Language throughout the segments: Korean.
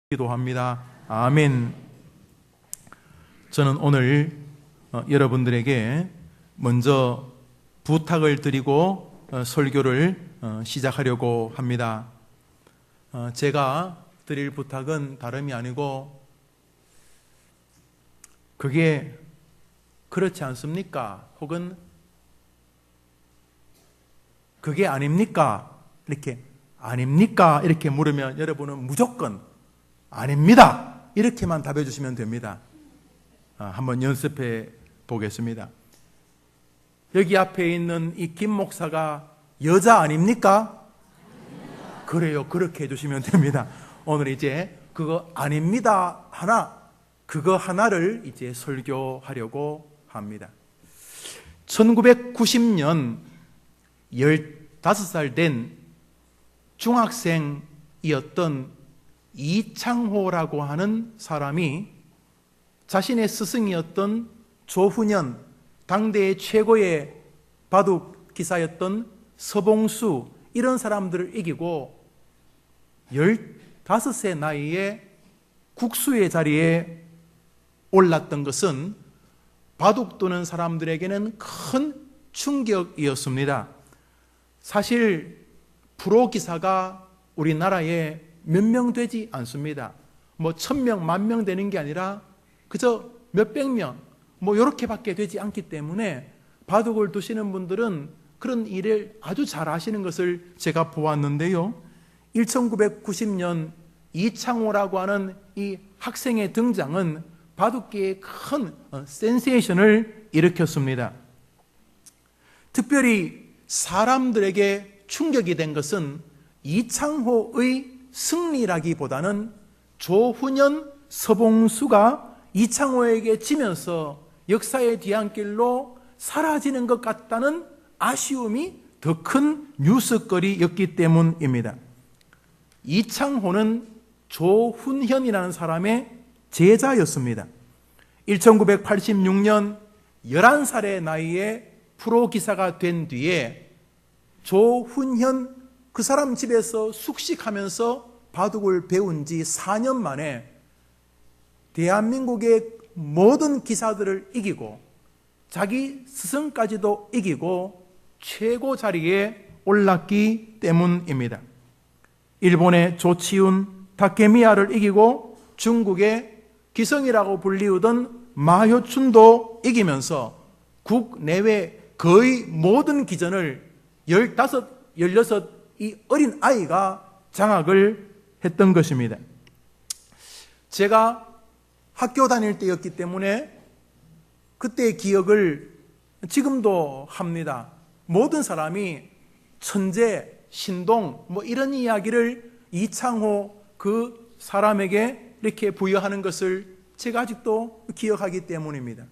기도합니다. 아멘. 저는 오늘 여러분들에게 먼저 부탁을 드리고 설교를 시작하려고 합니다. 제가 드릴 부탁은 다름이 아니고 그게 그렇지 않습니까? 혹은 그게 아닙니까? 이렇게 아닙니까? 이렇게 물으면 여러분은 무조건 아닙니다. 이렇게만 답해 주시면 됩니다. 한번 연습해 보겠습니다. 여기 앞에 있는 이 김 목사가 여자 아닙니까? 그래요. 그렇게 해주시면 됩니다. 오늘 이제 그거 아닙니다. 그거 하나를 이제 설교하려고 합니다. 1990년 15살 된 중학생이었던 이창호라고 하는 사람이 자신의 스승이었던 조훈현, 당대의 최고의 바둑 기사였던 서봉수, 이런 사람들을 이기고 15세 나이에 국수의 자리에 올랐던 것은 바둑 두는 사람들에게는 큰 충격이었습니다. 사실 프로 기사가 우리나라에 몇 명 되지 않습니다. 1000명, 10,000명 되는 게 아니라 그저 몇백 명, 이렇게밖에 되지 않기 때문에 바둑을 두시는 분들은 그런 일을 아주 잘 하시는 것을 제가 보았는데요. 1990년 이창호라고 하는 이 학생의 등장은 바둑계에 큰 센세이션을 일으켰습니다. 특별히 사람들에게 충격이 된 것은 이창호의 승리라기보다는 조훈현, 서봉수가 이창호에게 지면서 역사의 뒤안길로 사라지는 것 같다는 아쉬움이 더 큰 뉴스거리였기 때문입니다. 이창호는 조훈현이라는 사람의 제자였습니다. 1986년 11살의 나이에 프로기사가 된 뒤에 조훈현 그 사람 집에서 숙식하면서 바둑을 배운 지 4년 만에 대한민국의 모든 기사들을 이기고 자기 스승까지도 이기고 최고 자리에 올랐기 때문입니다. 일본의 조치훈, 다케미야를 이기고 중국의 기성이라고 불리우던 마효춘도 이기면서 국내외 거의 모든 기전을 15, 16 이 어린 아이가 장악을 했던 것입니다. 제가 학교 다닐 때였기 때문에 그때의 기억을 지금도 합니다. 모든 사람이 천재, 신동 이런 이야기를 이창호 그 사람에게 이렇게 부여하는 것을 제가 아직도 기억하기 때문입니다.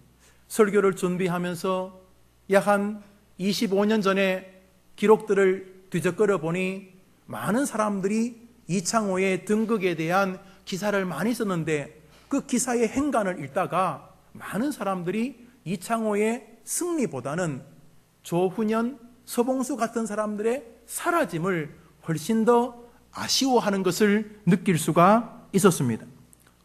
설교를 준비하면서 약 한 25년 전에 기록들을 뒤적거려 보니 많은 사람들이 이창호의 등극에 대한 기사를 많이 썼는데 그 기사의 행간을 읽다가 많은 사람들이 이창호의 승리보다는 조훈현, 서봉수 같은 사람들의 사라짐을 훨씬 더 아쉬워하는 것을 느낄 수가 있었습니다.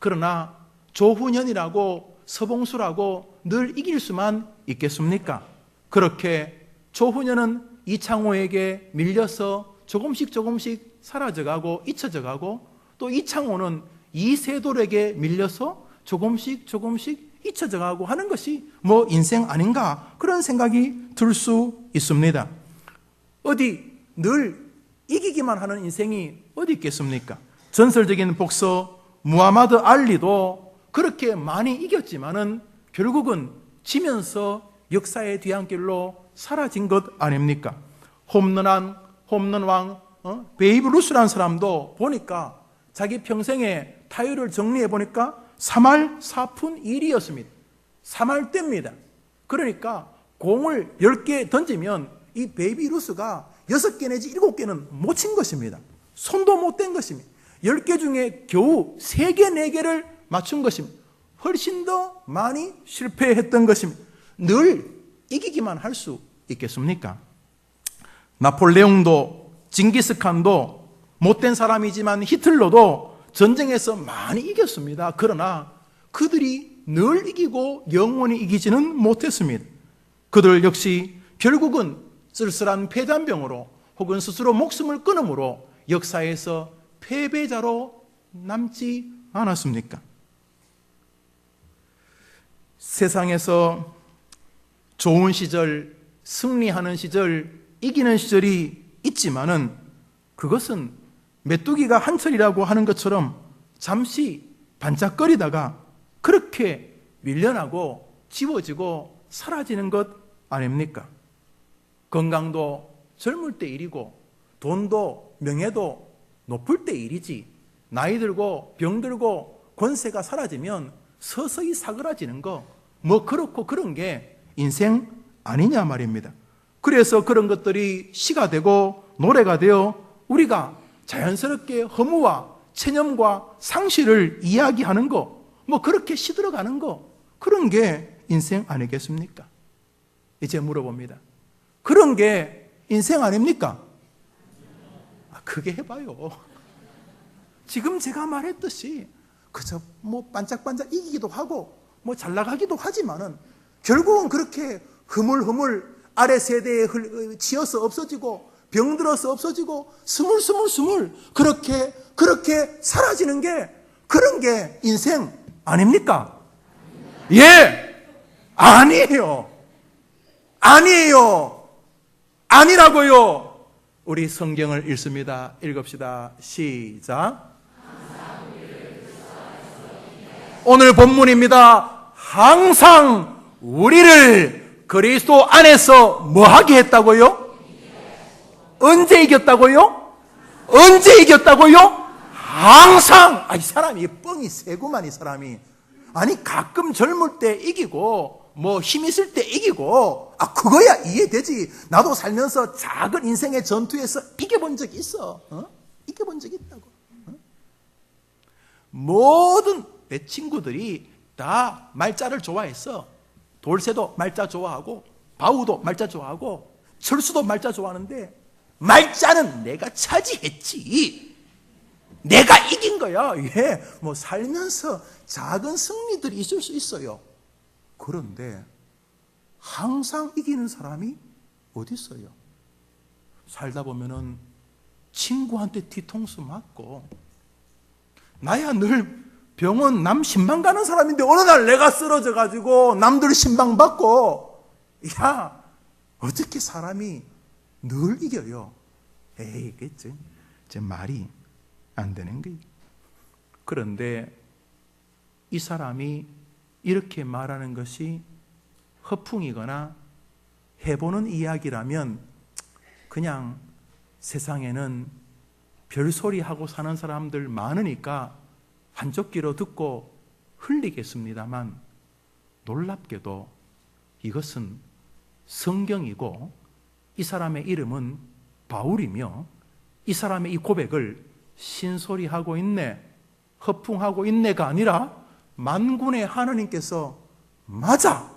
그러나 조훈현이라고 서봉수라고 늘 이길 수만 있겠습니까? 그렇게 조훈현은 이창호에게 밀려서 조금씩 사라져가고 잊혀져가고 또 이창호는 이세돌에게 밀려서 조금씩 잊혀져가고 하는 것이 인생 아닌가, 그런 생각이 들 수 있습니다. 어디 늘 이기기만 하는 인생이 어디 있겠습니까? 전설적인 복서 무하마드 알리도 그렇게 많이 이겼지만은 결국은 지면서 역사의 뒤안길로 사라진 것 아닙니까? 홈런왕 베이브 루스라는 사람도 보니까 자기 평생의 타율을 정리해 보니까 3할 4푼 1이었습니다. 3할 때입니다. 그러니까 공을 10개 던지면 이 베이비 루스가 6개 내지 7개는 못 친 것입니다. 손도 못 댄 것입니다. 10개 중에 겨우 3개, 4개를 맞춘 것입니다. 훨씬 더 많이 실패했던 것입니다. 늘 이기기만 할 수 있겠습니까? 나폴레옹도 징기스칸도 못된 사람이지만 히틀러도 전쟁에서 많이 이겼습니다. 그러나 그들이 늘 이기고 영원히 이기지는 못했습니다. 그들 역시 결국은 쓸쓸한 폐잔병으로 혹은 스스로 목숨을 끊음으로 역사에서 패배자로 남지 않았습니까? 세상에서 좋은 시절, 승리하는 시절, 이기는 시절이 있지만은 그것은 메뚜기가 한철이라고 하는 것처럼 잠시 반짝거리다가 그렇게 밀려나고 지워지고 사라지는 것 아닙니까? 건강도 젊을 때 일이고 돈도 명예도 높을 때 일이지, 나이 들고 병 들고 권세가 사라지면 서서히 사그라지는 거, 뭐 그렇고 그런 게 인생 아니냐 말입니다. 그래서 그런 것들이 시가 되고 노래가 되어 우리가 자연스럽게 허무와 체념과 상실을 이야기하는 거, 뭐 그렇게 시들어가는 거, 그런 게 인생 아니겠습니까? 이제 물어봅니다. 그런 게 인생 아닙니까? 그게 해봐요. 지금 제가 말했듯이 그저 뭐 반짝반짝 이기기도 하고 뭐 잘 나가기도 하지만은 결국은 그렇게 흐물흐물 아래 세대에 치여서 없어지고 병들어서 없어지고 스물스물 그렇게 사라지는 게, 그런 게 인생 아닙니까? 예! 아니에요. 아니라고요. 우리 성경을 읽습니다. 읽읍시다. 시작. 오늘 본문입니다. 항상 우리를 그리스도 안에서 뭐 하게 했다고요? 언제 이겼다고요? 언제 이겼다고요? 항상. 이 사람이 뻥이 세구만, 이 사람이. 아니, 가끔 젊을 때 이기고 뭐 힘 있을 때 이기고, 그거야 이해되지. 나도 살면서 작은 인생의 전투에서 이겨본 적이 있어. 이겨본 적이 있다고. 모든 내 친구들이 다 말자를 좋아했어. 돌쇠도 말자 좋아하고 바우도 말자 좋아하고 철수도 말자 좋아하는데, 말자는 내가 차지했지. 내가 이긴 거야. 예, 뭐 살면서 작은 승리들이 있을 수 있어요. 그런데 항상 이기는 사람이 어디 있어요? 살다 보면은 친구한테 뒤통수 맞고, 나야 늘 병원 남 신방 가는 사람인데 어느 날 내가 쓰러져 가지고 남들 신방 받고, 야, 어떻게 사람이 늘 이겨요? 에이, 그치? 제 말이 안 되는 거예요. 그런데 이 사람이 이렇게 말하는 것이 허풍이거나 해보는 이야기라면 그냥 세상에는 별소리하고 사는 사람들 많으니까 한쪽 귀로 듣고 흘리겠습니다만, 놀랍게도 이것은 성경이고 이 사람의 이름은 바울이며 이 사람의 이 고백을 신소리하고 있네, 허풍하고 있네가 아니라 만군의 하느님께서 맞아!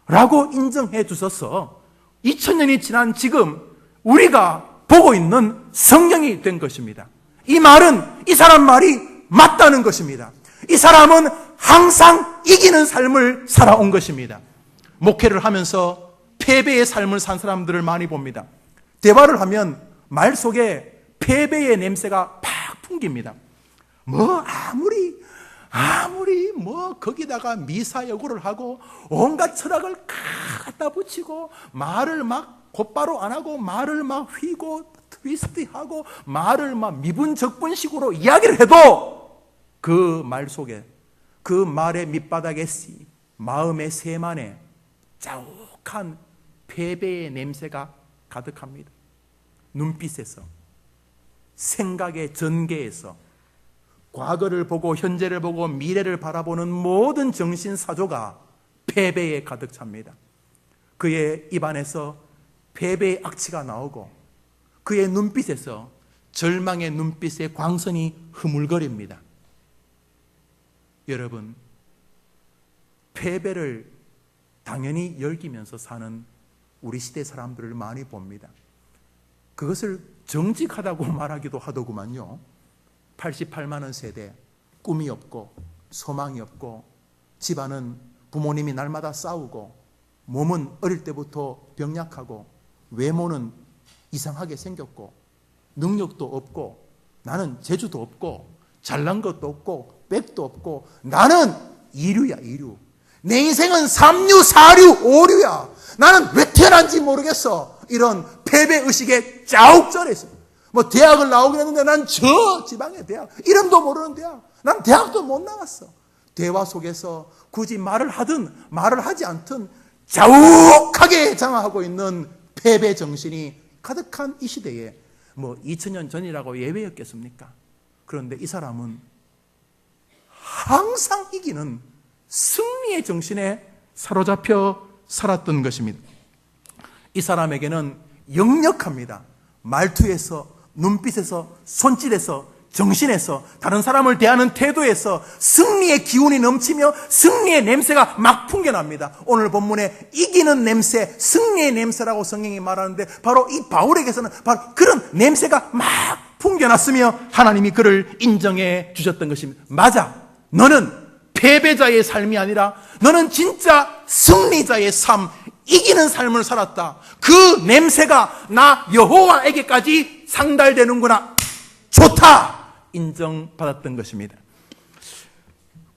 라고 인정해 주셔서 2000년이 지난 지금 우리가 보고 있는 성경이 된 것입니다. 이 말은 이 사람 말이 맞다는 것입니다. 이 사람은 항상 이기는 삶을 살아온 것입니다. 목회를 하면서 패배의 삶을 산 사람들을 많이 봅니다. 대화를 하면 말 속에 패배의 냄새가 팍 풍깁니다. 뭐 아무리 뭐 거기다가 미사여구를 하고 온갖 철학을 갖다 붙이고 말을 막 곧바로 안 하고 말을 막 휘고 트위스트하고 말을 막 미분적분식으로 이야기를 해도 그 말 속에, 그 말의 밑바닥에 마음의 세만에 자욱한 패배의 냄새가 가득합니다. 눈빛에서, 생각의 전개에서, 과거를 보고 현재를 보고 미래를 바라보는 모든 정신사조가 패배에 가득 찹니다. 그의 입안에서 패배의 악취가 나오고 그의 눈빛에서 절망의 눈빛의 광선이 흐물거립니다. 여러분, 패배를 당연히 열기면서 사는 우리 시대 사람들을 많이 봅니다. 그것을 정직하다고 말하기도 하더구만요. 88만 원 세대, 꿈이 없고 소망이 없고 집안은 부모님이 날마다 싸우고 몸은 어릴 때부터 병약하고 외모는 이상하게 생겼고 능력도 없고 나는 재주도 없고 잘난 것도 없고 백도 없고 나는 이류야 이류. 내 인생은 3류, 4류, 5류야. 나는 왜 태어난지 모르겠어. 이런 패배의식에 짜옥절했어. 뭐 대학을 나오긴 했는데 난 저 지방의 대학, 이름도 모르는 대학, 난 대학도 못 나갔어. 대화 속에서 굳이 말을 하든 말을 하지 않든 자욱하게 장악하고 있는 패배 정신이 가득한 이 시대에 뭐 2000년 전이라고 예외였겠습니까? 그런데 이 사람은 항상 이기는 승리의 정신에 사로잡혀 살았던 것입니다. 이 사람에게는 역력합니다. 말투에서, 눈빛에서, 손짓에서, 정신에서, 다른 사람을 대하는 태도에서 승리의 기운이 넘치며 승리의 냄새가 막 풍겨납니다. 오늘 본문에 이기는 냄새, 승리의 냄새라고 성경이 말하는데 바로 이 바울에게서는 바로 그런 냄새가 막 풍겨났으며 하나님이 그를 인정해 주셨던 것입니다. 맞아, 너는 패배자의 삶이 아니라 너는 진짜 승리자의 삶, 이기는 삶을 살았다. 그 냄새가 나 여호와에게까지 상달되는구나. 좋다! 인정받았던 것입니다.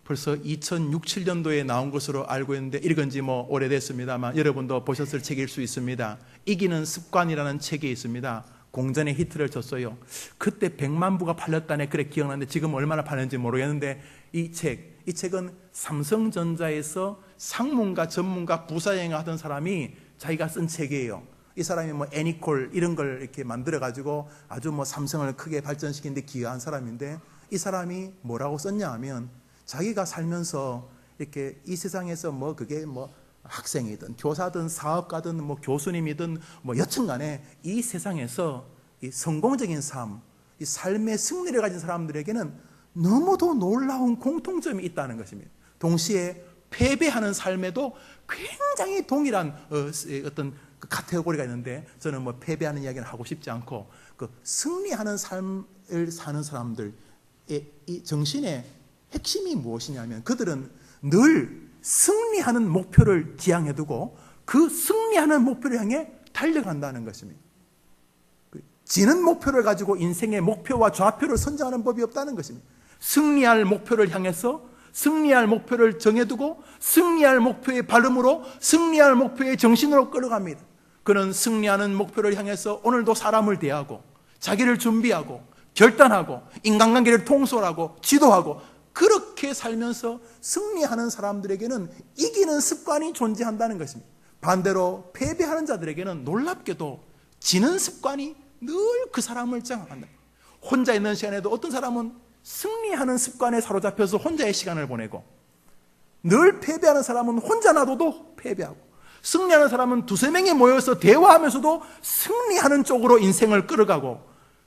벌써 2006, 7년도에 나온 것으로 알고 있는데 읽은 지 뭐 오래됐습니다만 여러분도 보셨을 책일 수 있습니다. 이기는 습관이라는 책이 있습니다. 공전에 히트를 쳤어요. 그때 100만 부가 팔렸다네. 그래 기억나는데 지금 얼마나 팔렸는지 모르겠는데 이 책은 삼성전자에서 상무가 전문가 부사행을 하던 사람이 자기가 쓴 책이에요. 이 사람이 뭐 애니콜 이런 걸 이렇게 만들어가지고 아주 뭐 삼성을 크게 발전시키는데 기여한 사람인데 이 사람이 뭐라고 썼냐 하면 자기가 살면서 이렇게 이 세상에서 뭐 그게 뭐 학생이든 교사든 사업가든 뭐 교수님이든 뭐 여튼간에 이 세상에서 이 성공적인 삶, 이 삶의 승리를 가진 사람들에게는 너무도 놀라운 공통점이 있다는 것입니다. 동시에 패배하는 삶에도 굉장히 동일한 어떤 카테고리가 있는데 저는 뭐 패배하는 이야기는 하고 싶지 않고 그 승리하는 삶을 사는 사람들의 이 정신의 핵심이 무엇이냐면 그들은 늘 승리하는 목표를 지향해두고 그 승리하는 목표를 향해 달려간다는 것입니다. 지는 목표를 가지고 인생의 목표와 좌표를 선정하는 법이 없다는 것입니다. 승리할 목표를 향해서 승리할 목표를 정해두고 승리할 목표의 발음으로 승리할 목표의 정신으로 끌어갑니다. 그는 승리하는 목표를 향해서 오늘도 사람을 대하고 자기를 준비하고 결단하고 인간관계를 통솔하고 지도하고 그렇게 살면서 승리하는 사람들에게는 이기는 습관이 존재한다는 것입니다. 반대로 패배하는 자들에게는 놀랍게도 지는 습관이 늘 그 사람을 장악한다. 혼자 있는 시간에도 어떤 사람은 승리하는 습관에 사로잡혀서 혼자의 시간을 보내고 늘 패배하는 사람은 혼자 놔둬도 패배하고 승리하는 사람은 두세 명이 모여서 대화하면서도 승리하는 쪽으로 인생을 끌어가고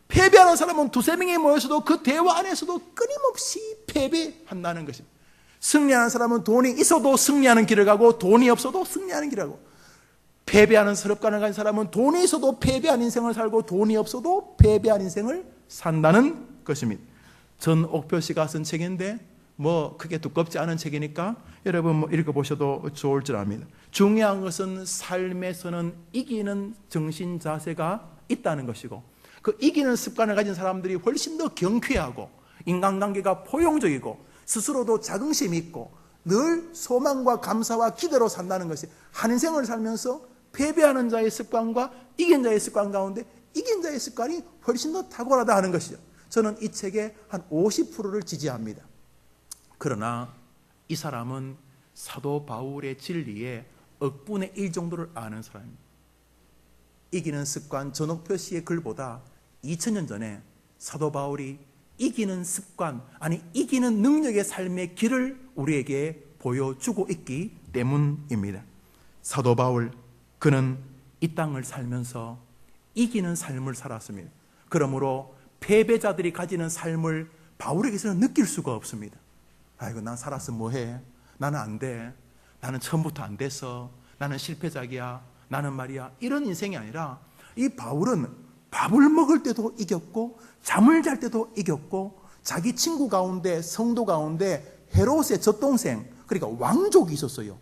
패배하는 사람은 두세 명이 모여서도 그 대화 안에서도 끊임없이 패배한다는 것입니다. 승리하는 사람은 돈이 있어도 승리하는 길을 가고 돈이 없어도 승리하는 길을 가고 패배하는 습관을 가진 사람은 돈이 있어도 패배한 인생을 살고 돈이 없어도 패배한 인생을 산다는 것입니다. 전옥표 씨가 쓴 책인데 뭐 크게 두껍지 않은 책이니까 여러분 뭐 읽어보셔도 좋을 줄 압니다. 중요한 것은 삶에서는 이기는 정신 자세가 있다는 것이고 그 이기는 습관을 가진 사람들이 훨씬 더 경쾌하고 인간관계가 포용적이고 스스로도 자긍심이 있고 늘 소망과 감사와 기대로 산다는 것이 한 인생을 살면서 패배하는 자의 습관과 이긴 자의 습관 가운데 이긴 자의 습관이 훨씬 더 탁월하다 하는 것이죠. 저는 이 책의 한 50%를 지지합니다. 그러나 이 사람은 사도 바울의 진리에 억분의 1 정도를 아는 사람입니다. 이기는 습관 전옥표 씨의 글보다 2000년 전에 사도 바울이 이기는 습관, 아니 이기는 능력의 삶의 길을 우리에게 보여주고 있기 때문입니다. 사도 바울, 그는 이 땅을 살면서 이기는 삶을 살았습니다. 그러므로 패배자들이 가지는 삶을 바울에게서는 느낄 수가 없습니다. 아이고 난 살았으면 뭐해? 나는 안 돼. 나는 처음부터 안 됐어. 나는 실패작이야. 나는 말이야. 이런 인생이 아니라 이 바울은 밥을 먹을 때도 이겼고 잠을 잘 때도 이겼고 자기 친구 가운데, 성도 가운데 헤롯의 젖동생, 그러니까 왕족이 있었어요.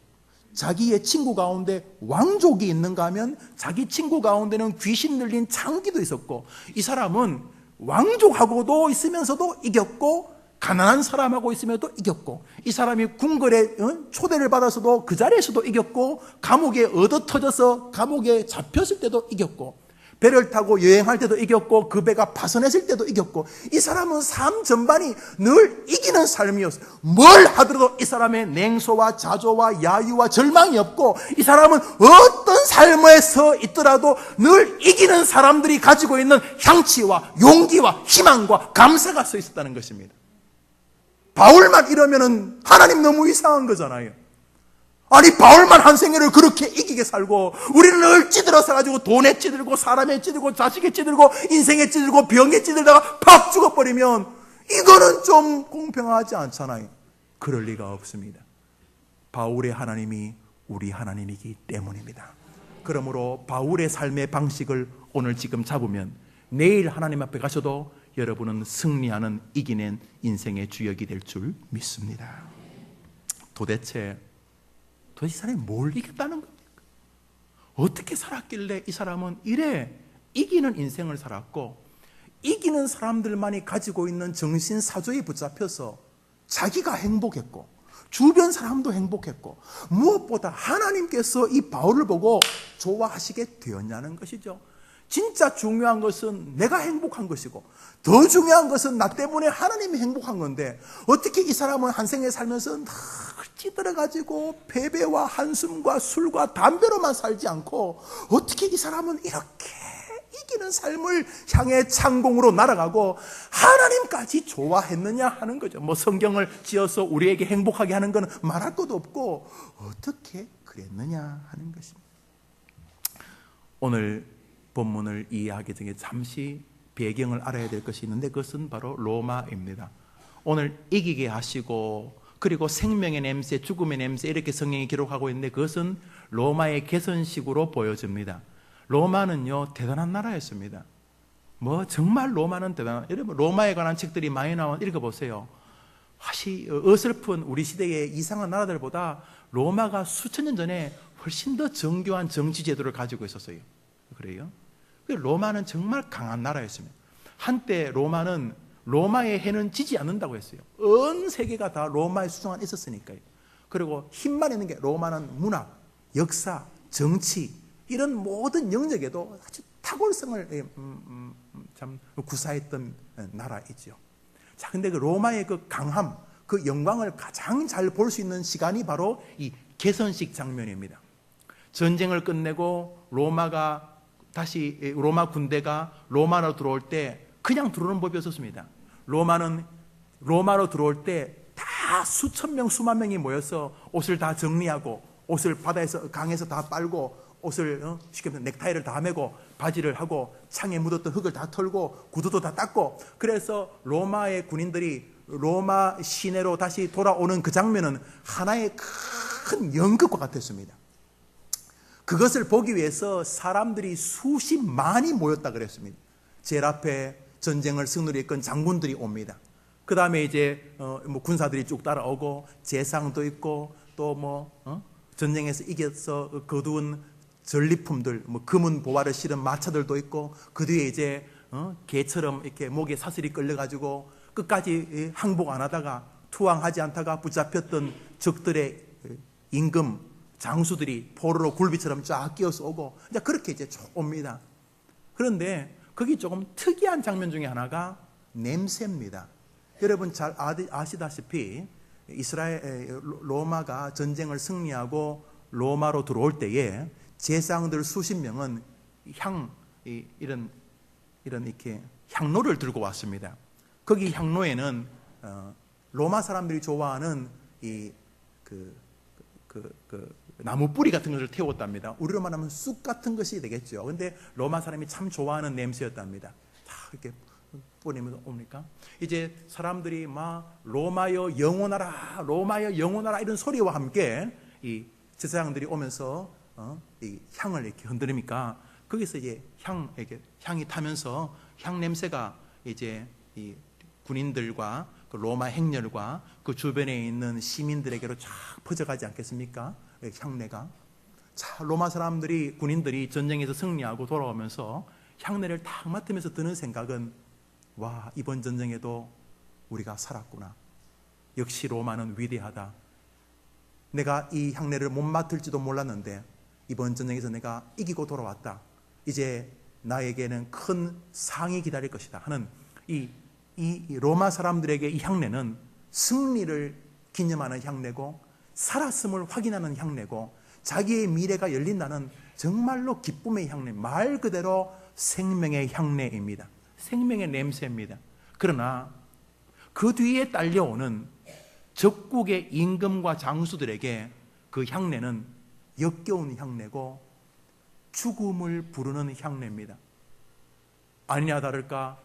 자기의 친구 가운데 왕족이 있는가 하면 자기 친구 가운데는 귀신 들린 장기도 있었고, 이 사람은 왕족하고도 있으면서도 이겼고 가난한 사람하고 있으면서도 이겼고, 이 사람이 궁궐에 초대를 받아서도 그 자리에서도 이겼고, 감옥에 얻어터져서 감옥에 잡혔을 때도 이겼고, 배를 타고 여행할 때도 이겼고, 그 배가 파손했을 때도 이겼고, 이 사람은 삶 전반이 늘 이기는 삶이었어요. 뭘 하더라도 이 사람의 냉소와 자조와 야유와 절망이 없고, 이 사람은 어떤 삶에서 있더라도 늘 이기는 사람들이 가지고 있는 향치와 용기와 희망과 감사가 서 있었다는 것입니다. 바울만 이러면은 하나님 너무 이상한 거잖아요. 아니, 바울만 한 생애를 그렇게 이기게 살고, 우리는 늘 찌들어 살아가지고 돈에 찌들고 사람에 찌들고 자식에 찌들고 인생에 찌들고 병에 찌들다가 팍 죽어버리면 이거는 좀 공평하지 않잖아요. 그럴 리가 없습니다. 바울의 하나님이 우리 하나님이기 때문입니다. 그러므로 바울의 삶의 방식을 오늘 지금 잡으면 내일 하나님 앞에 가셔도 여러분은 승리하는 이기는 인생의 주역이 될 줄 믿습니다. 도대체 이 사람이 뭘 이겼다는 겁니까? 어떻게 살았길래 이 사람은 이래 이기는 인생을 살았고, 이기는 사람들만이 가지고 있는 정신사조에 붙잡혀서 자기가 행복했고 주변 사람도 행복했고, 무엇보다 하나님께서 이 바울을 보고 좋아하시게 되었냐는 것이죠. 진짜 중요한 것은 내가 행복한 것이고, 더 중요한 것은 나 때문에 하나님이 행복한 건데, 어떻게 이 사람은 한 생에 살면서 늘 찌들어가지고 패배와 한숨과 술과 담배로만 살지 않고, 어떻게 이 사람은 이렇게 이기는 삶을 향해 창공으로 날아가고 하나님까지 좋아했느냐 하는 거죠. 뭐 성경을 지어서 우리에게 행복하게 하는 건 말할 것도 없고, 어떻게 그랬느냐 하는 것입니다. 오늘 본문을 이해하기 전에 잠시 배경을 알아야 될 것이 있는데, 그것은 바로 로마입니다. 오늘 이기게 하시고, 그리고 생명의 냄새, 죽음의 냄새, 이렇게 성경이 기록하고 있는데, 그것은 로마의 개선식으로 보여집니다. 로마는요, 대단한 나라였습니다. 뭐 정말 로마는 대단한, 여러분 로마에 관한 책들이 많이 나와 읽어보세요. 어설픈 우리 시대의 이상한 나라들보다 로마가 수천 년 전에 훨씬 더 정교한 정치 제도를 가지고 있었어요. 그래요? 로마는 정말 강한 나라였습니다. 한때 로마는 로마의 해는 지지 않는다고 했어요. 온 세계가 다 로마의 수중 안에 있었으니까요. 그리고 힘만 있는 게, 로마는 문학, 역사, 정치, 이런 모든 영역에도 아주 탁월성을 참 구사했던 나라이죠. 자, 근데 그 로마의 그 강함, 그 영광을 가장 잘 볼 수 있는 시간이 바로 이 개선식 장면입니다. 전쟁을 끝내고 로마 군대가 로마로 들어올 때 그냥 들어오는 법이 없었습니다. 로마로 들어올 때 다 수천 명, 수만 명이 모여서 옷을 다 정리하고, 옷을 바다에서, 강에서 다 빨고, 옷을 쉽게 말해서 넥타이를 다 매고, 바지를 하고, 창에 묻었던 흙을 다 털고, 구두도 다 닦고, 그래서 로마의 군인들이 로마 시내로 다시 돌아오는 그 장면은 하나의 큰 연극과 같았습니다. 그것을 보기 위해서 사람들이 수십만이 모였다 그랬습니다. 제일 앞에 전쟁을 승리로 이끈 장군들이 옵니다. 그 다음에 이제 뭐 군사들이 쭉 따라오고, 제상도 있고, 또 전쟁에서 이겨서 거두은 전리품들, 뭐 금은 보화를 실은 마차들도 있고, 그 뒤에 이제 개처럼 이렇게 목에 사슬이 끌려가지고 끝까지 항복 안 하다가, 투항하지 않다가 붙잡혔던 적들의 임금 장수들이 포로로 굴비처럼 쫙 끼어서 오고, 이제 그렇게 이제 쭉 옵니다. 그런데 거기 조금 특이한 장면 중에 하나가 냄새입니다. 여러분 잘 아시다시피 로마가 전쟁을 승리하고 로마로 들어올 때에 제사장들 수십 명은 이런 이렇게 향로를 들고 왔습니다. 거기 향로에는 로마 사람들이 좋아하는 나무 뿌리 같은 것을 태웠답니다. 우리로 말하면 쑥 같은 것이 되겠죠. 근데 로마 사람이 참 좋아하는 냄새였답니다. 다 이렇게 뿌리면서 옵니까? 이제 사람들이 막 로마여 영원하라, 로마여 영원하라 이런 소리와 함께 이 제사장들이 오면서 이 향을 이렇게 흔들으니까 거기서 이제 향이 타면서 향 냄새가 이제 군인들과 그 로마 행렬과 그 주변에 있는 시민들에게로 쫙 퍼져가지 않겠습니까? 향내가. 자, 로마 사람들이, 군인들이 전쟁에서 승리하고 돌아오면서 향내를 딱 맡으면서 드는 생각은, 와, 이번 전쟁에도 우리가 살았구나. 역시 로마는 위대하다. 내가 이 향내를 못 맡을지도 몰랐는데 이번 전쟁에서 내가 이기고 돌아왔다. 이제 나에게는 큰 상이 기다릴 것이다 하는 이 로마 사람들에게 이 향내는 승리를 기념하는 향내고, 살았음을 확인하는 향내고, 자기의 미래가 열린다는 정말로 기쁨의 향내, 말 그대로 생명의 향내입니다. 생명의 냄새입니다. 그러나 그 뒤에 딸려오는 적국의 임금과 장수들에게 그 향내는 역겨운 향내고 죽음을 부르는 향내입니다. 아니냐 다를까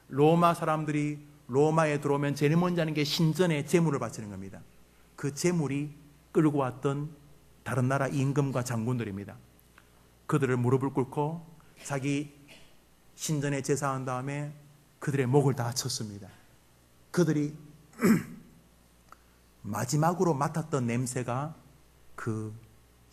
로마 사람들이 로마에 들어오면 제일 먼저 하는 게 신전에 제물을 바치는 겁니다. 그 제물이 끌고 왔던 다른 나라 임금과 장군들입니다. 그들을 무릎을 꿇고 자기 신전에 제사한 다음에 그들의 목을 다 쳤습니다. 그들이 마지막으로 맡았던 냄새가 그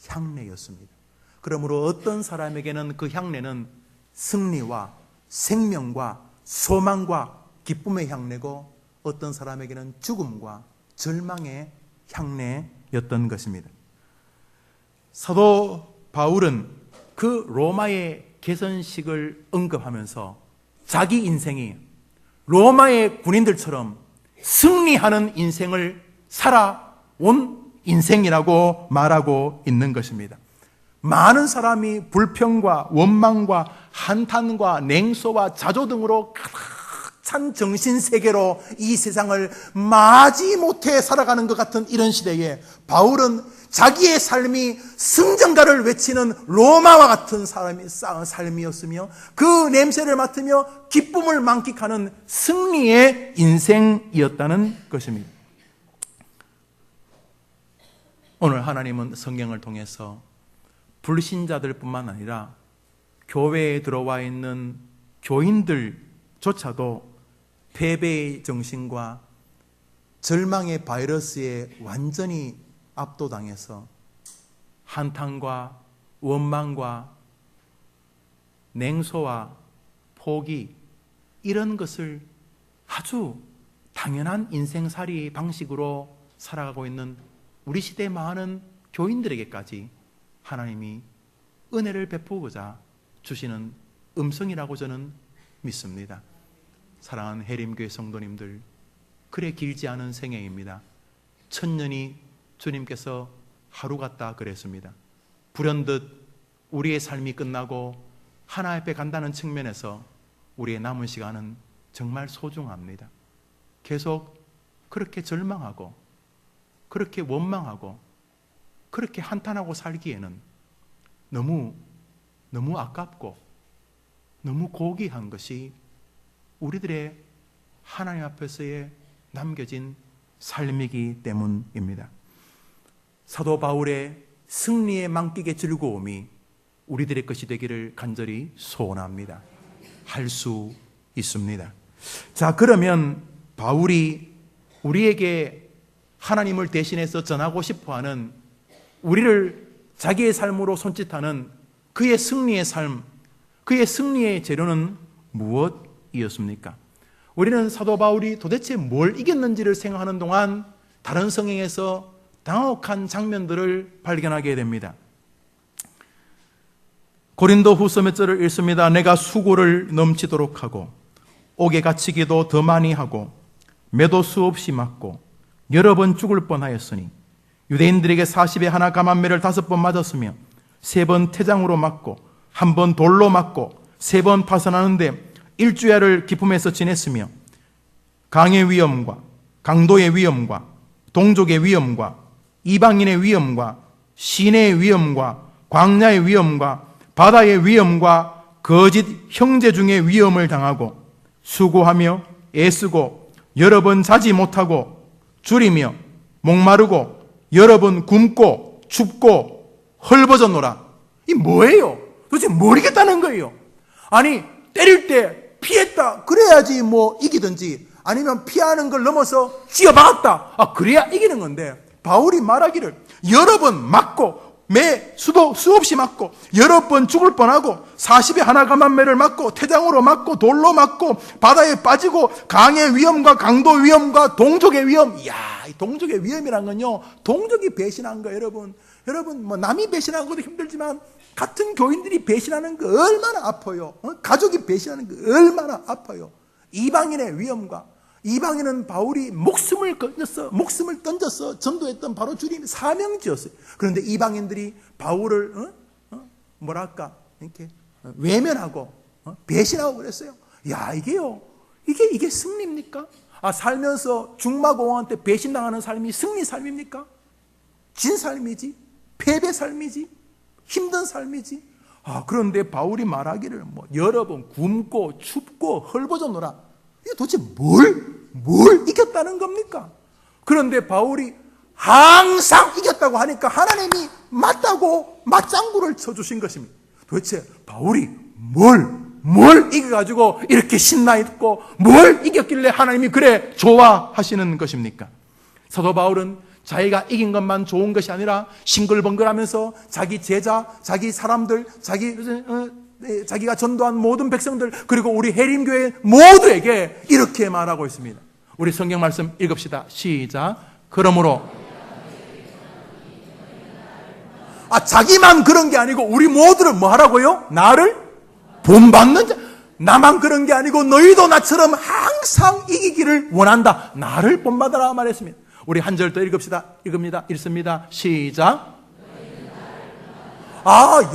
향내였습니다. 그러므로 어떤 사람에게는 그 향내는 승리와 생명과 소망과 기쁨의 향내고, 어떤 사람에게는 죽음과 절망의 향내였던 것입니다. 사도 바울은 그 로마의 개선식을 언급하면서 자기 인생이 로마의 군인들처럼 승리하는 인생을 살아온 인생이라고 말하고 있는 것입니다. 많은 사람이 불평과 원망과 한탄과 냉소와 자조 등으로 가득 찬 정신세계로 이 세상을 마지못해 살아가는 것 같은 이런 시대에 바울은 자기의 삶이 승전가를 외치는 로마와 같은 삶이었으며 그 냄새를 맡으며 기쁨을 만끽하는 승리의 인생이었다는 것입니다. 오늘 하나님은 성경을 통해서 불신자들뿐만 아니라 교회에 들어와 있는 교인들조차도 패배의 정신과 절망의 바이러스에 완전히 압도당해서 한탄과 원망과 냉소와 포기, 이런 것을 아주 당연한 인생살이 방식으로 살아가고 있는 우리 시대 많은 교인들에게까지 하나님이 은혜를 베푸고자 주시는 음성이라고 저는 믿습니다. 사랑하는 해림교회 성도님들, 그래 길지 않은 생애입니다. 1000년이 주님께서 하루 같다 그랬습니다. 불현듯 우리의 삶이 끝나고 하나님 앞에 간다는 측면에서 우리의 남은 시간은 정말 소중합니다. 계속 그렇게 절망하고 그렇게 원망하고 그렇게 한탄하고 살기에는 너무 아깝고 너무 고귀한 것이 우리들의 하나님 앞에서의 남겨진 삶이기 때문입니다. 사도 바울의 승리의 만끽의 즐거움이 우리들의 것이 되기를 간절히 소원합니다. 할 수 있습니다. 자, 그러면 바울이 우리에게 하나님을 대신해서 전하고 싶어하는, 우리를 자기의 삶으로 손짓하는 그의 승리의 삶, 그의 승리의 재료는 무엇이었습니까? 우리는 사도 바울이 도대체 뭘 이겼는지를 생각하는 동안 다른 성경에서 당혹한 장면들을 발견하게 됩니다. 고린도 후서 몇 절을 읽습니다. 내가 수고를 넘치도록 하고 옥에 갇히기도 더 많이 하고 매도 수없이 맞고 여러 번 죽을 뻔하였으니 유대인들에게 40에 하나 감한매를 5번 맞았으며 3번 태장으로 맞고 1번 돌로 맞고 3번 파선하는데 일주야를 기품에서 지냈으며 강의 위험과 강도의 위험과 동족의 위험과 이방인의 위험과 시내의 위험과 광야의 위험과 바다의 위험과 거짓 형제 중의 위험을 당하고 수고하며 애쓰고 여러 번 자지 못하고 줄이며 목마르고 여러 번 굶고 춥고 헐벗어노라. 이 뭐예요? 도대체 모르겠다는 거예요. 아니, 때릴 때 피했다 그래야지 뭐 이기든지, 아니면 피하는 걸 넘어서 쥐어박았다. 그래야 이기는 건데, 바울이 말하기를 여러 번 맞고 수없이 맞고 여러 번 죽을 뻔하고 40에 하나 감한매를 맞고 태장으로 맞고 돌로 맞고 바다에 빠지고 강의 위험과 강도 위험과 동족의 위험. 이야, 이 동족의 위험이란 건요, 동족이 배신한 거예요. 여러분 뭐 남이 배신하는 것도 힘들지만 같은 교인들이 배신하는 거 얼마나 아파요. 가족이 배신하는 거 얼마나 아파요. 이방인의 위험과, 이방인은 바울이 목숨을 던져서 전도했던 바로 주님이 사명지였어요. 그런데 이방인들이 바울을 이렇게 외면하고 배신하고 그랬어요. 야, 이게 승리입니까? 살면서 중마고왕한테 배신당하는 삶이 승리 삶입니까? 진 삶이지, 패배 삶이지, 힘든 삶이지. 그런데 바울이 말하기를 여러 번 굶고 춥고 헐벗어노라. 이게 도대체 뭘 이겼다는 겁니까? 그런데 바울이 항상 이겼다고 하니까 하나님이 맞다고 맞장구를 쳐주신 것입니다. 도대체 바울이 뭘 이겨가지고 이렇게 신나있고 뭘 이겼길래 하나님이 그래 좋아하시는 것입니까? 사도 바울은 자기가 이긴 것만 좋은 것이 아니라 싱글벙글하면서 자기 제자, 자기 사람들, 자기가 전도한 모든 백성들, 그리고 우리 해림교회 모두에게 이렇게 말하고 있습니다. 우리 성경 말씀 읽읍시다. 시작. 그러므로 자기만 그런 게 아니고 우리 모두를 뭐 하라고요? 나를 본받는 자. 나만 그런 게 아니고 너희도 나처럼 항상 이기기를 원한다. 나를 본받아라 말했습니다. 우리 한 절 더 읽습니다. 시작.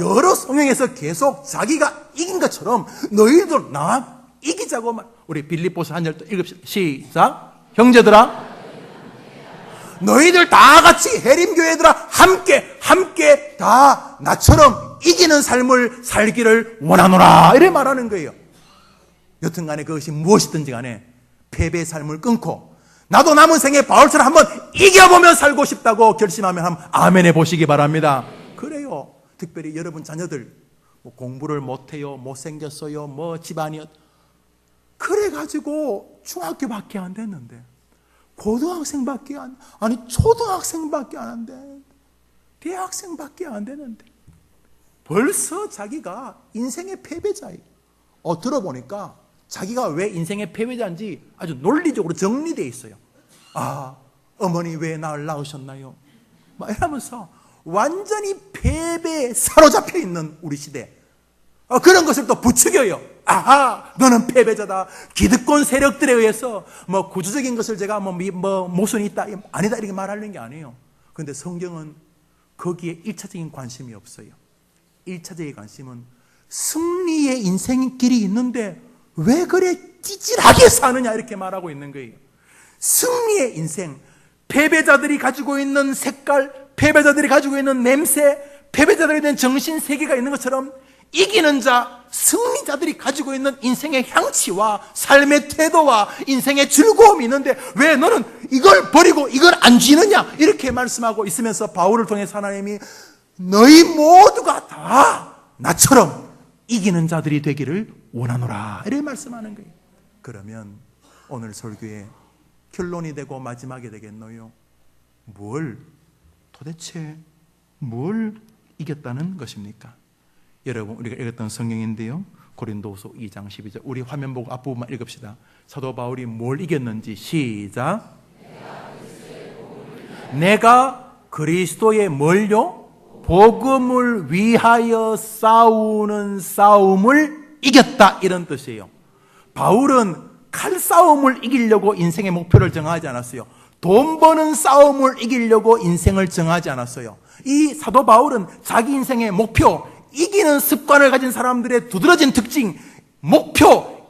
여러 성경에서 계속 자기가 이긴 것처럼 너희도 나 이기자고 말. 우리 빌립보서 한 절 더 읽읍시다. 시작. 형제들아, 너희들 다 같이 해림교회들아 함께 다 나처럼 이기는 삶을 살기를 원하노라. 이래 말하는 거예요. 여튼간에 그것이 무엇이든지 간에 패배의 삶을 끊고 나도 남은 생에 바울처럼 한번 이겨보며 살고 싶다고 결심하면 한번 아멘 해보시기 바랍니다. 그래요. 특별히 여러분 자녀들 공부를 못해요, 못생겼어요, 집안이 그래가지고 중학교밖에 안 됐는데 고등학생밖에 초등학생밖에 안 돼, 대학생밖에 안 되는데 벌써 자기가 인생의 패배자예요. 들어보니까 자기가 왜 인생의 패배자인지 아주 논리적으로 정리되어 있어요. 어머니 왜 나를 낳으셨나요? 이러면서 완전히 패배에 사로잡혀 있는 우리 시대, 그런 것을 또 부추겨요. 너는 패배자다. 기득권 세력들에 의해서 구조적인 것을 제가 모순이 있다, 아니다 이렇게 말하는 게 아니에요. 그런데 성경은 거기에 1차적인 관심이 없어요. 1차적인 관심은 승리의 인생길이 있는데 왜 그래 찌질하게 사느냐 이렇게 말하고 있는 거예요. 승리의 인생, 패배자들이 가지고 있는 색깔, 패배자들이 가지고 있는 냄새, 패배자들에 대한 정신세계가 있는 것처럼 이기는 자, 승리자들이 가지고 있는 인생의 향취와 삶의 태도와 인생의 즐거움이 있는데 왜 너는 이걸 버리고 이걸 안 쥐느냐 이렇게 말씀하고 있으면서 바울을 통해서 하나님이 너희 모두가 다 나처럼 이기는 자들이 되기를 원하노라 이렇게 말씀하는 거예요. 그러면 오늘 설교의 결론이 되고 마지막이 되겠노요? 도대체 뭘 이겼다는 것입니까? 여러분, 우리가 읽었던 성경인데요, 고린도후서 2장 12절, 우리 화면 보고 앞부분만 읽읍시다. 사도 바울이 뭘 이겼는지 시작. 내가 그리스도의 뭘요? 복음을 위하여 싸우는 싸움을 이겼다, 이런 뜻이에요. 바울은 칼싸움을 이기려고 인생의 목표를 정하지 않았어요. 돈 버는 싸움을 이기려고 인생을 정하지 않았어요. 이 사도 바울은 자기 인생의 목표, 이기는 습관을 가진 사람들의 두드러진 특징,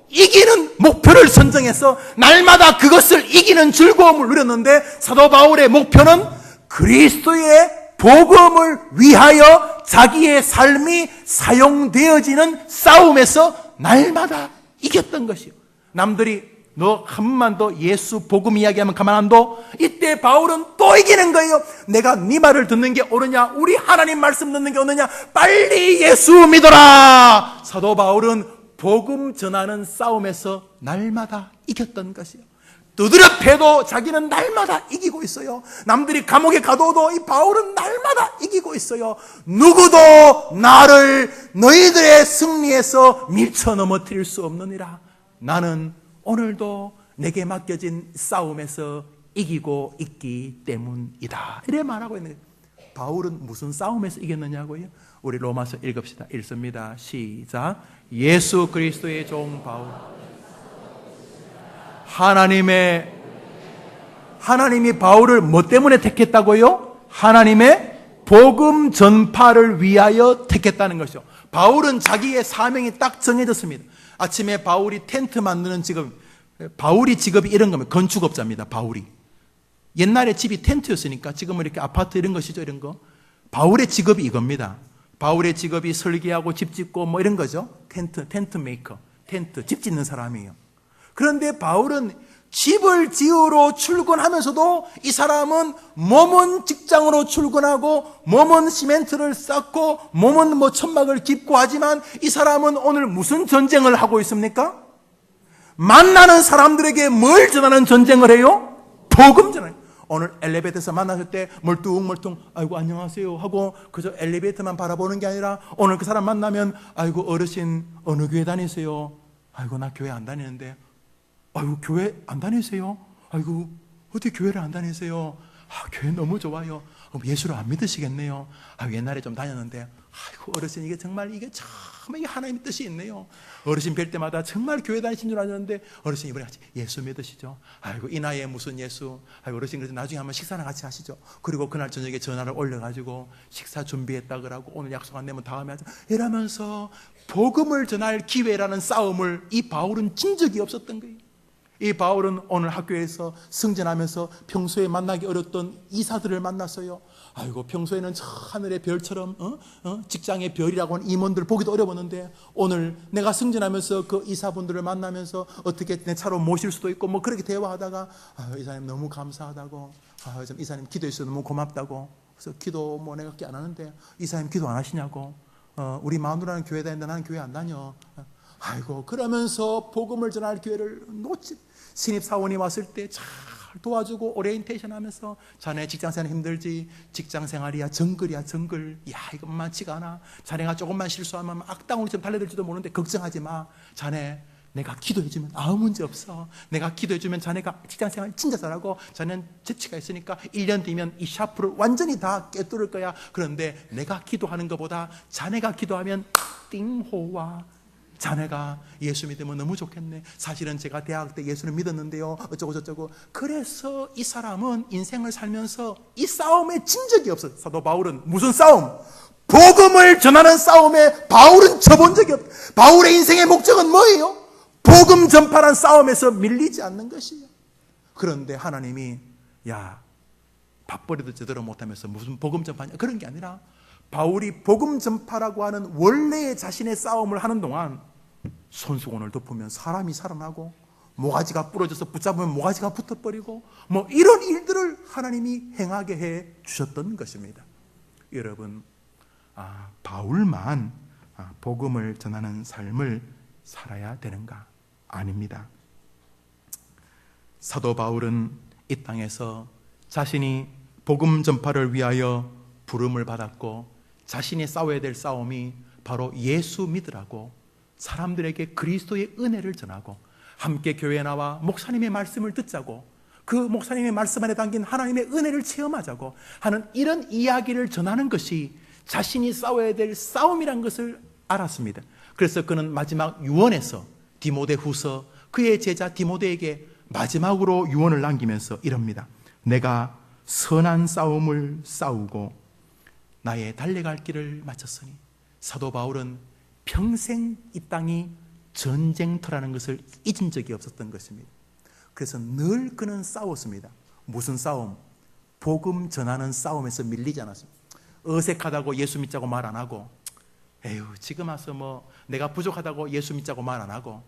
이기는 목표를 선정해서 날마다 그것을 이기는 즐거움을 누렸는데, 사도 바울의 목표는 그리스도의 복음을 위하여 자기의 삶이 사용되어지는 싸움에서 날마다 이겼던 것이요. 남들이 너 한 번만 더 예수 복음 이야기하면 가만 안 둬? 이때 바울은 또 이기는 거예요. 내가 네 말을 듣는 게 옳으냐, 우리 하나님 말씀 듣는 게 옳으냐, 빨리 예수 믿어라. 사도 바울은 복음 전하는 싸움에서 날마다 이겼던 것이요. 두드려 패도 자기는 날마다 이기고 있어요. 남들이 감옥에 가둬도 이 바울은 날마다 이기고 있어요. 누구도 나를 너희들의 승리에서 밀쳐 넘어뜨릴 수 없느니라. 나는 오늘도 내게 맡겨진 싸움에서 이기고 있기 때문이다. 이래 말하고 있는 거예요. 바울은 무슨 싸움에서 이겼느냐고요? 우리 로마서 읽읍시다. 읽습니다. 시작. 예수 그리스도의 종 바울. 하나님이 바울을 뭐 때문에 택했다고요? 하나님의 복음 전파를 위하여 택했다는 것이죠. 바울은 자기의 사명이 딱 정해졌습니다. 아침에 바울이 텐트 만드는 직업, 바울이 직업이 이런 겁니다. 건축업자입니다. 바울이. 옛날에 집이 텐트였으니까 지금은 이렇게 아파트 이런 것이죠. 이런 거. 바울의 직업이 이겁니다. 바울의 직업이 설계하고 집 짓고 뭐 이런 거죠. 텐트 메이커, 집 짓는 사람이에요. 그런데 바울은 집을 지으러 출근하면서도 이 사람은 몸은 직장으로 출근하고 몸은 시멘트를 쌓고 몸은 뭐 천막을 깁고 하지만 이 사람은 오늘 무슨 전쟁을 하고 있습니까? 만나는 사람들에게 뭘 전하는 전쟁을 해요? 복음 전하는. 오늘 엘리베이터에서 만났을 때 멀뚱멀뚱 아이고 안녕하세요 하고 그저 엘리베이터만 바라보는 게 아니라 오늘 그 사람 만나면 아이고 어르신 어느 교회 다니세요? 아이고 나 교회 안 다니는데. 아이고 교회 안 다니세요? 아이고 어떻게 교회를 안 다니세요? 아, 교회 너무 좋아요. 예수를 안 믿으시겠네요. 아, 옛날에 좀 다녔는데 아이고 어르신 이게 정말 이게 참 이게 하나님의 뜻이 있네요. 어르신 뵐 때마다 정말 교회 다니신 줄 알았는데 어르신 이번에 같이 예수 믿으시죠? 아이고 이 나이에 무슨 예수? 아이고 어르신 그래서 나중에 한번 식사나 같이 하시죠. 그리고 그날 저녁에 전화를 올려가지고 식사 준비했다 그러고 오늘 약속 안 되면 다음에 하자 이러면서 복음을 전할 기회라는 싸움을 이 바울은 진 적이 없었던 거예요. 이 바울은 오늘 학교에서 승진하면서 평소에 만나기 어렵던 이사들을 만났어요. 아이고 평소에는 저 하늘의 별처럼 직장의 별이라고 하는 임원들 보기도 어려웠는데 오늘 내가 승진하면서 그 이사분들을 만나면서 어떻게 내 차로 모실 수도 있고 뭐 그렇게 대화하다가 이사님 너무 감사하다고 이사님 기도해 주셔서 너무 고맙다고 그래서 기도 뭐 내가 그렇게 안 하는데 이사님 기도 안 하시냐고 우리 마누라는 교회 다니는데 나는 교회 안 다녀. 아이고 그러면서 복음을 전할 기회를 놓치 신입사원이 왔을 때 잘 도와주고 오리엔테이션 하면서 자네 직장생활 힘들지 직장생활이야 정글이야 정글 야 이거 만만치가 않아 자네가 조금만 실수하면 악당으로 좀 달려들지도 모르는데 걱정하지 마 자네 내가 기도해주면 아무 문제 없어 내가 기도해주면 자네가 직장생활 진짜 잘하고 자네는 재치가 있으니까 1년 뒤면 이 샤프를 완전히 다 꿰뚫을 거야 그런데 내가 기도하는 것보다 자네가 기도하면 띵호와 자네가 예수 믿으면 너무 좋겠네. 사실은 제가 대학 때 예수를 믿었는데요. 어쩌고 저쩌고. 그래서 이 사람은 인생을 살면서 이 싸움에 진 적이 없어요. 사도 바울은 무슨 싸움? 복음을 전하는 싸움에 바울은 져본 적이 없어요. 바울의 인생의 목적은 뭐예요? 복음 전파란 싸움에서 밀리지 않는 것이에요. 그런데 하나님이 야 밥벌이도 제대로 못하면서 무슨 복음 전파냐 그런 게 아니라 바울이 복음 전파라고 하는 원래의 자신의 싸움을 하는 동안 손수건을 덮으면 사람이 살아나고 모가지가 부러져서 붙잡으면 모가지가 붙어버리고 뭐 이런 일들을 하나님이 행하게 해 주셨던 것입니다. 여러분 바울만 복음을 전하는 삶을 살아야 되는가? 아닙니다. 사도 바울은 이 땅에서 자신이 복음 전파를 위하여 부름을 받았고 자신이 싸워야 될 싸움이 바로 예수 믿으라고 사람들에게 그리스도의 은혜를 전하고 함께 교회에 나와 목사님의 말씀을 듣자고 그 목사님의 말씀 안에 담긴 하나님의 은혜를 체험하자고 하는 이런 이야기를 전하는 것이 자신이 싸워야 될 싸움이란 것을 알았습니다. 그래서 그는 마지막 유언에서 디모데후서 그의 제자 디모데에게 마지막으로 유언을 남기면서 이럽니다. 내가 선한 싸움을 싸우고 나의 달려갈 길을 마쳤으니 사도 바울은 평생 이 땅이 전쟁터라는 것을 잊은 적이 없었던 것입니다. 그래서 늘 그는 싸웠습니다. 무슨 싸움? 복음 전하는 싸움에서 밀리지 않았습니다. 어색하다고 예수 믿자고 말 안 하고 에휴 지금 와서 뭐 내가 부족하다고 예수 믿자고 말 안 하고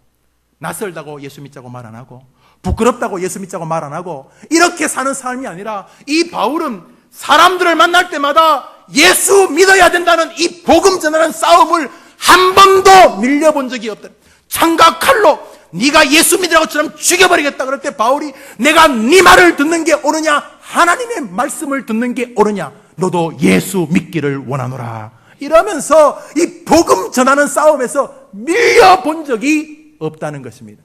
낯설다고 예수 믿자고 말 안 하고 부끄럽다고 예수 믿자고 말 안 하고 이렇게 사는 삶이 아니라 이 바울은 사람들을 만날 때마다 예수 믿어야 된다는 이 복음 전하는 싸움을 한 번도 밀려본 적이 없다. 창과 칼로 네가 예수 믿으라고처럼 죽여버리겠다. 그럴 때 바울이 내가 네 말을 듣는 게 옳으냐 하나님의 말씀을 듣는 게 옳으냐 너도 예수 믿기를 원하노라 이러면서 이 복음 전하는 싸움에서 밀려본 적이 없다는 것입니다.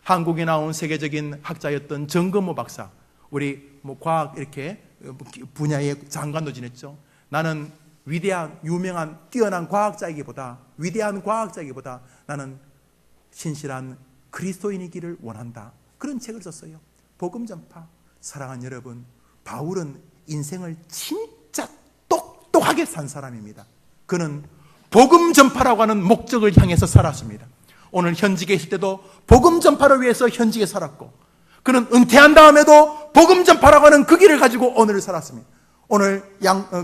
한국에 나온 세계적인 학자였던 정건모 박사, 우리 과학 이렇게 분야의 장관도 지냈죠. 나는 위대한 유명한 뛰어난 과학자이기보다 위대한 과학자이기보다 나는 신실한 그리스도인이기를 원한다. 그런 책을 썼어요. 복음 전파. 사랑하는 여러분, 바울은 인생을 진짜 똑똑하게 산 사람입니다. 그는 복음 전파라고 하는 목적을 향해서 살았습니다. 오늘 현직에 있을 때도 복음 전파를 위해서 현직에 살았고, 그는 은퇴한 다음에도 복음 전파라고 하는 그 길을 가지고 오늘을 살았습니다. 오늘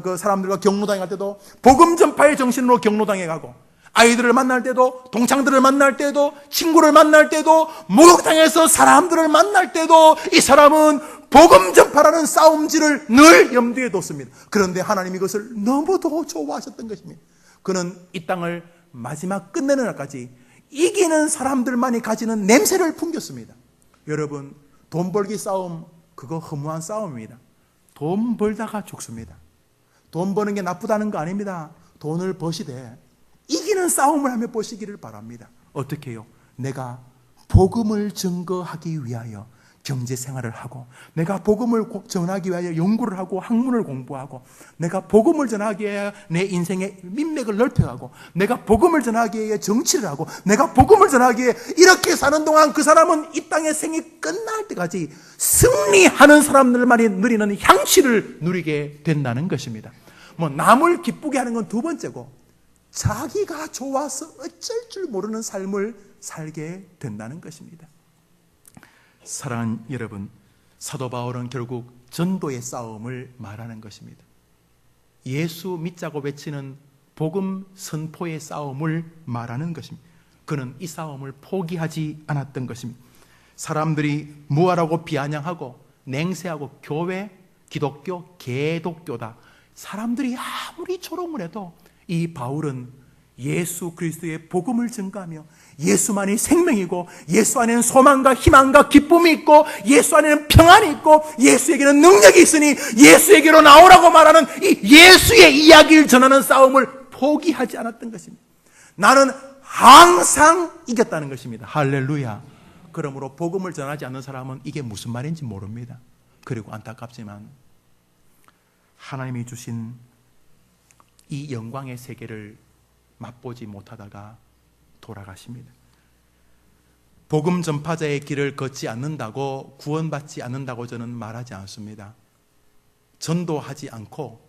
그 사람들과 경로당에 갈 때도 복음 전파의 정신으로 경로당에 가고, 아이들을 만날 때도, 동창들을 만날 때도, 친구를 만날 때도, 목욕탕에서 사람들을 만날 때도 이 사람은 복음 전파라는 싸움질을 늘 염두에 뒀습니다. 그런데 하나님이 그것을 너무도 좋아하셨던 것입니다. 그는 이 땅을 마지막 끝내는 날까지 이기는 사람들만이 가지는 냄새를 풍겼습니다. 여러분, 돈 벌기 싸움, 그거 허무한 싸움입니다. 돈 벌다가 죽습니다. 돈 버는 게 나쁘다는 거 아닙니다. 돈을 버시되 이기는 싸움을 하며 보시기를 바랍니다. 어떻게 해요? 내가 복음을 증거하기 위하여 경제생활을 하고, 내가 복음을 전하기 위하여 연구를 하고 학문을 공부하고, 내가 복음을 전하기 위하여 내 인생의 민맥을 넓혀가고, 내가 복음을 전하기 위해 정치를 하고, 내가 복음을 전하기 위해 이렇게 사는 동안 그 사람은 이 땅의 생이 끝날 때까지 승리하는 사람들만이 누리는 향취를 누리게 된다는 것입니다. 남을 기쁘게 하는 건 두 번째고, 자기가 좋아서 어쩔 줄 모르는 삶을 살게 된다는 것입니다. 사랑하는 여러분, 사도 바울은 결국 전도의 싸움을 말하는 것입니다. 예수 믿자고 외치는 복음 선포의 싸움을 말하는 것입니다. 그는 이 싸움을 포기하지 않았던 것입니다. 사람들이 무아라고 비아냥하고 냉세하고 교회, 기독교, 개독교다. 사람들이 아무리 조롱을 해도 이 바울은 예수 그리스도의 복음을 증거하며 예수만이 생명이고, 예수 안에는 소망과 희망과 기쁨이 있고, 예수 안에는 평안이 있고, 예수에게는 능력이 있으니 예수에게로 나오라고 말하는 이 예수의 이야기를 전하는 싸움을 포기하지 않았던 것입니다. 나는 항상 이겼다는 것입니다. 할렐루야. 그러므로 복음을 전하지 않는 사람은 이게 무슨 말인지 모릅니다. 그리고 안타깝지만 하나님이 주신 이 영광의 세계를 맛보지 못하다가 돌아가십니다. 복음 전파자의 길을 걷지 않는다고 구원받지 않는다고 저는 말하지 않습니다. 전도하지 않고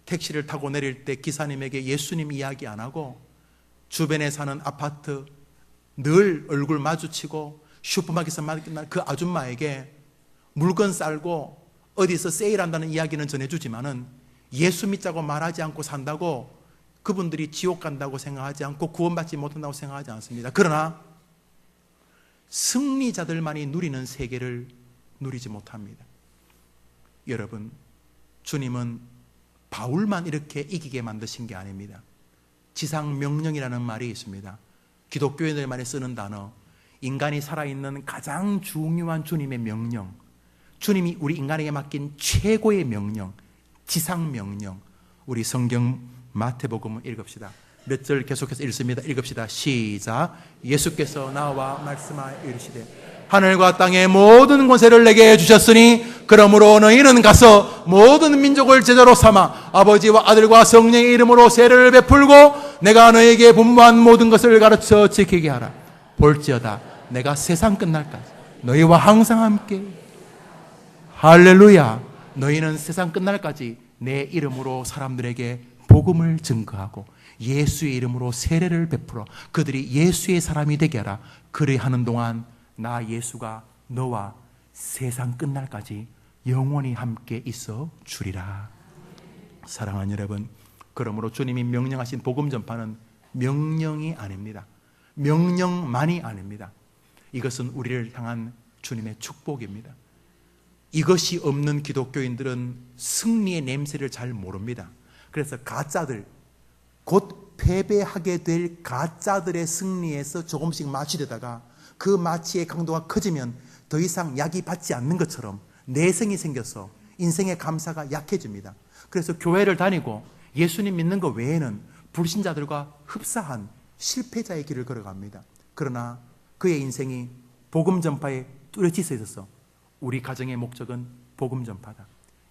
택시를 타고 내릴 때 기사님에게 예수님 이야기 안 하고, 주변에 사는 아파트 늘 얼굴 마주치고 슈퍼마켓에서 만난 그 아줌마에게 물건 쌀고 어디서 세일한다는 이야기는 전해주지만은 예수 믿자고 말하지 않고 산다고 그분들이 지옥 간다고 생각하지 않고 구원받지 못한다고 생각하지 않습니다. 그러나 승리자들만이 누리는 세계를 누리지 못합니다. 여러분, 주님은 바울만 이렇게 이기게 만드신 게 아닙니다. 지상명령이라는 말이 있습니다. 기독교인들만이 쓰는 단어, 인간이 살아있는 가장 중요한 주님의 명령, 주님이 우리 인간에게 맡긴 최고의 명령, 지상명령. 우리 성경 마태복음을 읽읍시다. 몇 절 계속해서 읽습니다. 읽읍시다. 시작. 예수께서 나와 말씀하여 이르시되 하늘과 땅의 모든 권세를 내게 주셨으니 그러므로 너희는 가서 모든 민족을 제자로 삼아 아버지와 아들과 성령의 이름으로 세례를 베풀고 내가 너희에게 분부한 모든 것을 가르쳐 지키게 하라. 볼지어다 내가 세상 끝날까지 너희와 항상 함께. 할렐루야. 너희는 세상 끝날까지 내 이름으로 사람들에게 복음을 증거하고 예수의 이름으로 세례를 베풀어 그들이 예수의 사람이 되게 하라. 그리 하는 동안 나 예수가 너와 세상 끝날까지 영원히 함께 있어 주리라. 사랑하는 여러분, 그러므로 주님이 명령하신 복음 전파는 명령이 아닙니다. 명령만이 아닙니다. 이것은 우리를 향한 주님의 축복입니다. 이것이 없는 기독교인들은 승리의 냄새를 잘 모릅니다. 그래서 가짜들, 곧 패배하게 될 가짜들의 승리에서 조금씩 마취되다가 그 마취의 강도가 커지면 더 이상 약이 받지 않는 것처럼 내성이 생겨서 인생의 감사가 약해집니다. 그래서 교회를 다니고 예수님 믿는 것 외에는 불신자들과 흡사한 실패자의 길을 걸어갑니다. 그러나 그의 인생이 복음 전파에 뚜렷이 서 있어서 우리 가정의 목적은 복음 전파다.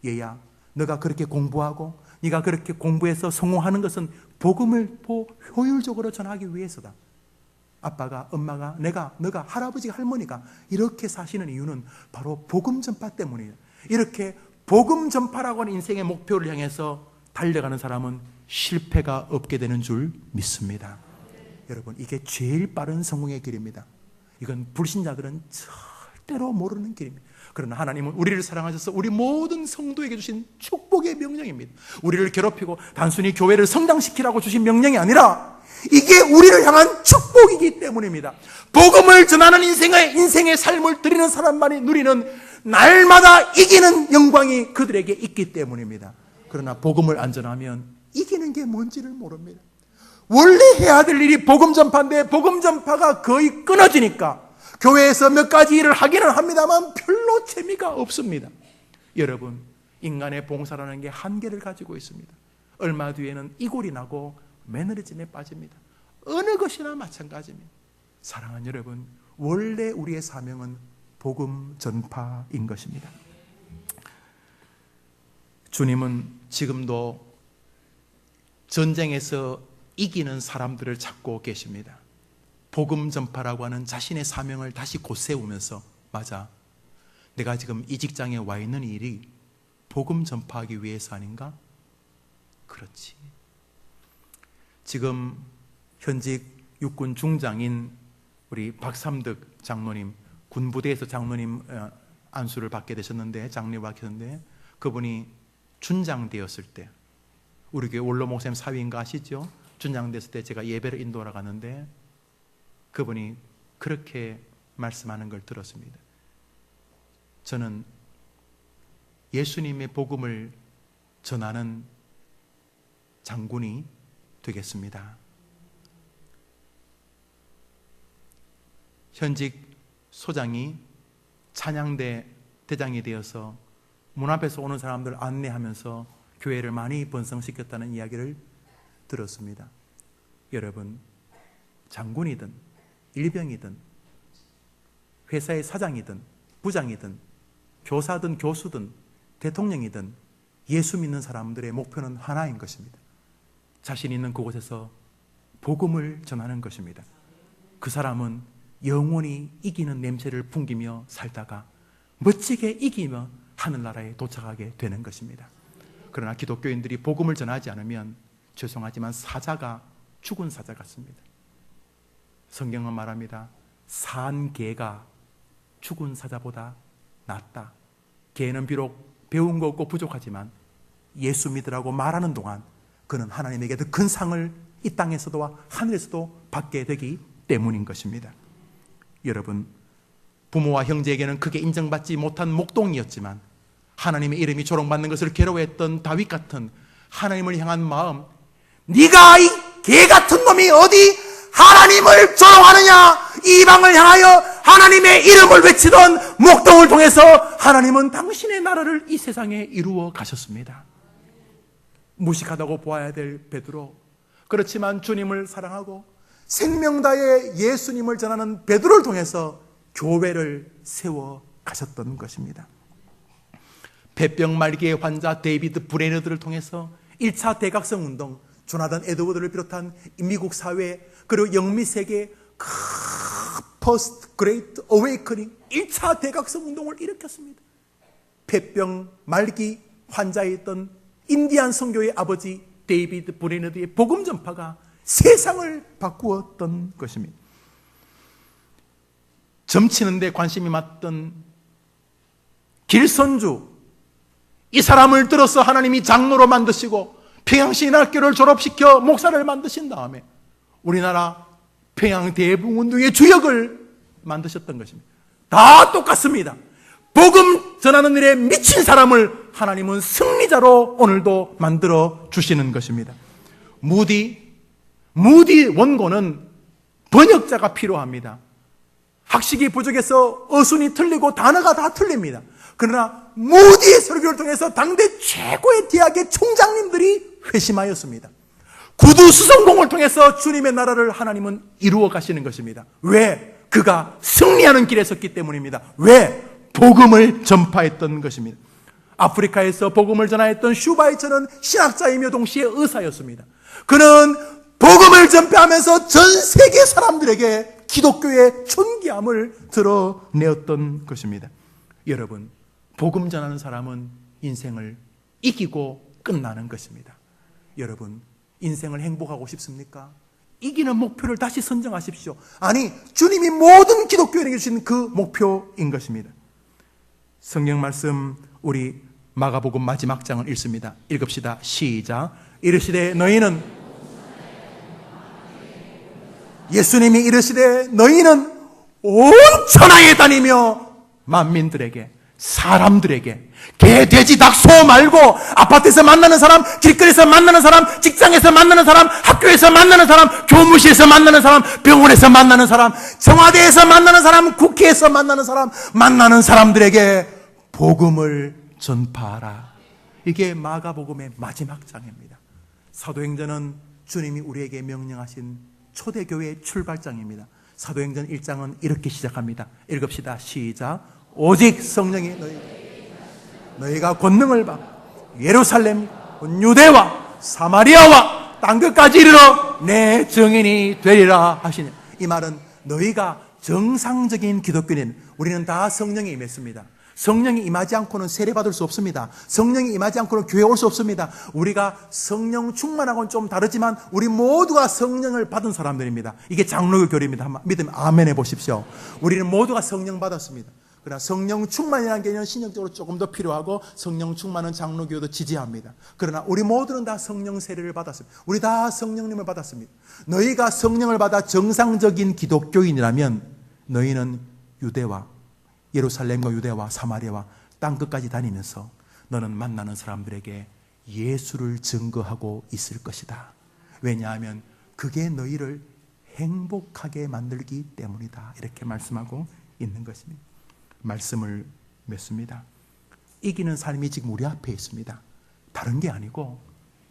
얘야, 너가 그렇게 공부하고 네가 그렇게 공부해서 성공하는 것은 복음을 효율적으로 전하기 위해서다. 아빠가, 엄마가, 너가, 할아버지가, 할머니가 이렇게 사시는 이유는 바로 복음 전파 때문이에요. 이렇게 복음 전파라고 하는 인생의 목표를 향해서 달려가는 사람은 실패가 없게 되는 줄 믿습니다. 여러분, 이게 제일 빠른 성공의 길입니다. 이건 불신자들은 절대로 모르는 길입니다. 그러나 하나님은 우리를 사랑하셔서 우리 모든 성도에게 주신 축복의 명령입니다. 우리를 괴롭히고 단순히 교회를 성장시키라고 주신 명령이 아니라 이게 우리를 향한 축복이기 때문입니다. 복음을 전하는 인생의 삶을 드리는 사람만이 누리는 날마다 이기는 영광이 그들에게 있기 때문입니다. 그러나 복음을 안 전하면 이기는 게 뭔지를 모릅니다. 원래 해야 될 일이 복음 전파인데 복음 전파가 거의 끊어지니까 교회에서 몇 가지 일을 하기는 합니다만 별로 재미가 없습니다. 여러분, 인간의 봉사라는 게 한계를 가지고 있습니다. 얼마 뒤에는 이골이 나고 매너리즘에 빠집니다. 어느 것이나 마찬가지입니다. 사랑하는 여러분, 원래 우리의 사명은 복음 전파인 것입니다. 주님은 지금도 전쟁에서 이기는 사람들을 찾고 계십니다. 복음 전파라고 하는 자신의 사명을 다시 곧세우면서, 맞아, 내가 지금 이 직장에 와 있는 일이 복음 전파하기 위해서 아닌가? 그렇지. 지금 현직 육군 중장인 우리 박삼득 장로님, 군부대에서 장로님 안수를 받게 되셨는데, 장례를 받게 되셨는데, 그분이 준장되었을 때, 우리 교회 원로 목사님 사위인가 아시죠? 준장됐을 때 제가 예배를 인도하러 갔는데 그분이 그렇게 말씀하는 걸 들었습니다. 저는 예수님의 복음을 전하는 장군이 되겠습니다. 현직 소장이 찬양대 대장이 되어서 문 앞에서 오는 사람들 안내하면서 교회를 많이 번성시켰다는 이야기를 들었습니다. 여러분, 장군이든 일병이든 회사의 사장이든 부장이든 교사든 교수든 대통령이든 예수 믿는 사람들의 목표는 하나인 것입니다. 자신 있는 그곳에서 복음을 전하는 것입니다. 그 사람은 영원히 이기는 냄새를 풍기며 살다가 멋지게 이기며 하늘나라에 도착하게 되는 것입니다. 그러나 기독교인들이 복음을 전하지 않으면 죄송하지만 사자가 죽은 사자 같습니다. 성경은 말합니다. 산 개가 죽은 사자보다 낫다. 개는 비록 배운 거 없고 부족하지만 예수 믿으라고 말하는 동안 그는 하나님에게 더 큰 상을 이 땅에서도 하늘에서도 받게 되기 때문인 것입니다. 여러분, 부모와 형제에게는 크게 인정받지 못한 목동이었지만 하나님의 이름이 조롱받는 것을 괴로워했던 다윗 같은 하나님을 향한 마음, 네가 이 개 같은 놈이 어디 하나님을 조롱하느냐, 이방을 향하여 하나님의 이름을 외치던 목동을 통해서 하나님은 당신의 나라를 이 세상에 이루어 가셨습니다. 무식하다고 보아야 될 베드로, 그렇지만 주님을 사랑하고 생명 다해 예수님을 전하는 베드로를 통해서 교회를 세워 가셨던 것입니다. 폐병 말기의 환자 데이비드 브레너드를 통해서 1차 대각성 운동, 조나단 에드워드를 비롯한 미국 사회 그리고 영미세계 퍼스트 그레이트 어웨이커닝 1차 대각성 운동을 일으켰습니다. 폐병 말기 환자에 있던 인디안 선교의 아버지 데이비드 브레너드의 복음 전파가 세상을 바꾸었던 것입니다. 점치는 데 관심이 많던 길선주, 이 사람을 들어서 하나님이 장로로 만드시고 평양신학교를 졸업시켜 목사를 만드신 다음에 우리나라 평양대붕운동의 주역을 만드셨던 것입니다. 다 똑같습니다. 복음 전하는 일에 미친 사람을 하나님은 승리자로 오늘도 만들어 주시는 것입니다. 무디 원고는 번역자가 필요합니다. 학식이 부족해서 어순이 틀리고 단어가 다 틀립니다. 그러나 무디의 설교를 통해서 당대 최고의 대학의 총장님들이 회심하였습니다. 구두수성공을 통해서 주님의 나라를 하나님은 이루어 가시는 것입니다. 왜? 그가 승리하는 길에 섰기 때문입니다. 왜? 복음을 전파했던 것입니다. 아프리카에서 복음을 전하였던 슈바이처는 신학자이며 동시에 의사였습니다. 그는 복음을 전파하면서 전 세계 사람들에게 기독교의 존귀함을 드러내었던 것입니다. 여러분, 복음 전하는 사람은 인생을 이기고 끝나는 것입니다. 여러분, 인생을 행복하고 싶습니까? 이기는 목표를 다시 선정하십시오. 아니, 주님이 모든 기독교인에게 주신 그 목표인 것입니다. 성경 말씀 우리 마가복음 마지막 장을 읽습니다. 읽읍시다. 시작. 이르시되 너희는, 예수님이 이르시되 너희는 온 천하에 다니며 만민들에게, 사람들에게, 개, 돼지, 닭, 소 말고 아파트에서 만나는 사람, 길거리에서 만나는 사람, 직장에서 만나는 사람, 학교에서 만나는 사람, 교무실에서 만나는 사람, 병원에서 만나는 사람, 청와대에서 만나는 사람, 국회에서 만나는 사람, 만나는 사람들에게 복음을 전파하라. 이게 마가복음의 마지막 장입니다. 사도행전은 주님이 우리에게 명령하신 초대교회의 출발장입니다. 사도행전 1장은 이렇게 시작합니다. 읽읍시다. 시작. 오직 성령이 너희가 권능을 받고 예루살렘, 유대와 사마리아와 땅끝까지 이르러 내 증인이 되리라 하시니, 이 말은 너희가 정상적인 기독교인, 우리는 다 성령에 임했습니다. 성령이 임하지 않고는 세례받을 수 없습니다. 성령이 임하지 않고는 교회 올 수 없습니다. 우리가 성령 충만하고는 좀 다르지만 우리 모두가 성령을 받은 사람들입니다. 이게 장로교 교리입니다. 믿으면 아멘 해보십시오. 우리는 모두가 성령 받았습니다. 그러나 성령 충만이라는 개념은 신학적으로 조금 더 필요하고, 성령 충만은 장로교도 지지합니다. 그러나 우리 모두는 다 성령 세례를 받았습니다. 우리 다 성령님을 받았습니다. 너희가 성령을 받아 정상적인 기독교인이라면 너희는 유대와 예루살렘과 유대와 사마리아와 땅끝까지 다니면서 너는 만나는 사람들에게 예수를 증거하고 있을 것이다. 왜냐하면 그게 너희를 행복하게 만들기 때문이다. 이렇게 말씀하고 있는 것입니다. 말씀을 맺습니다. 이기는 삶이 지금 우리 앞에 있습니다. 다른 게 아니고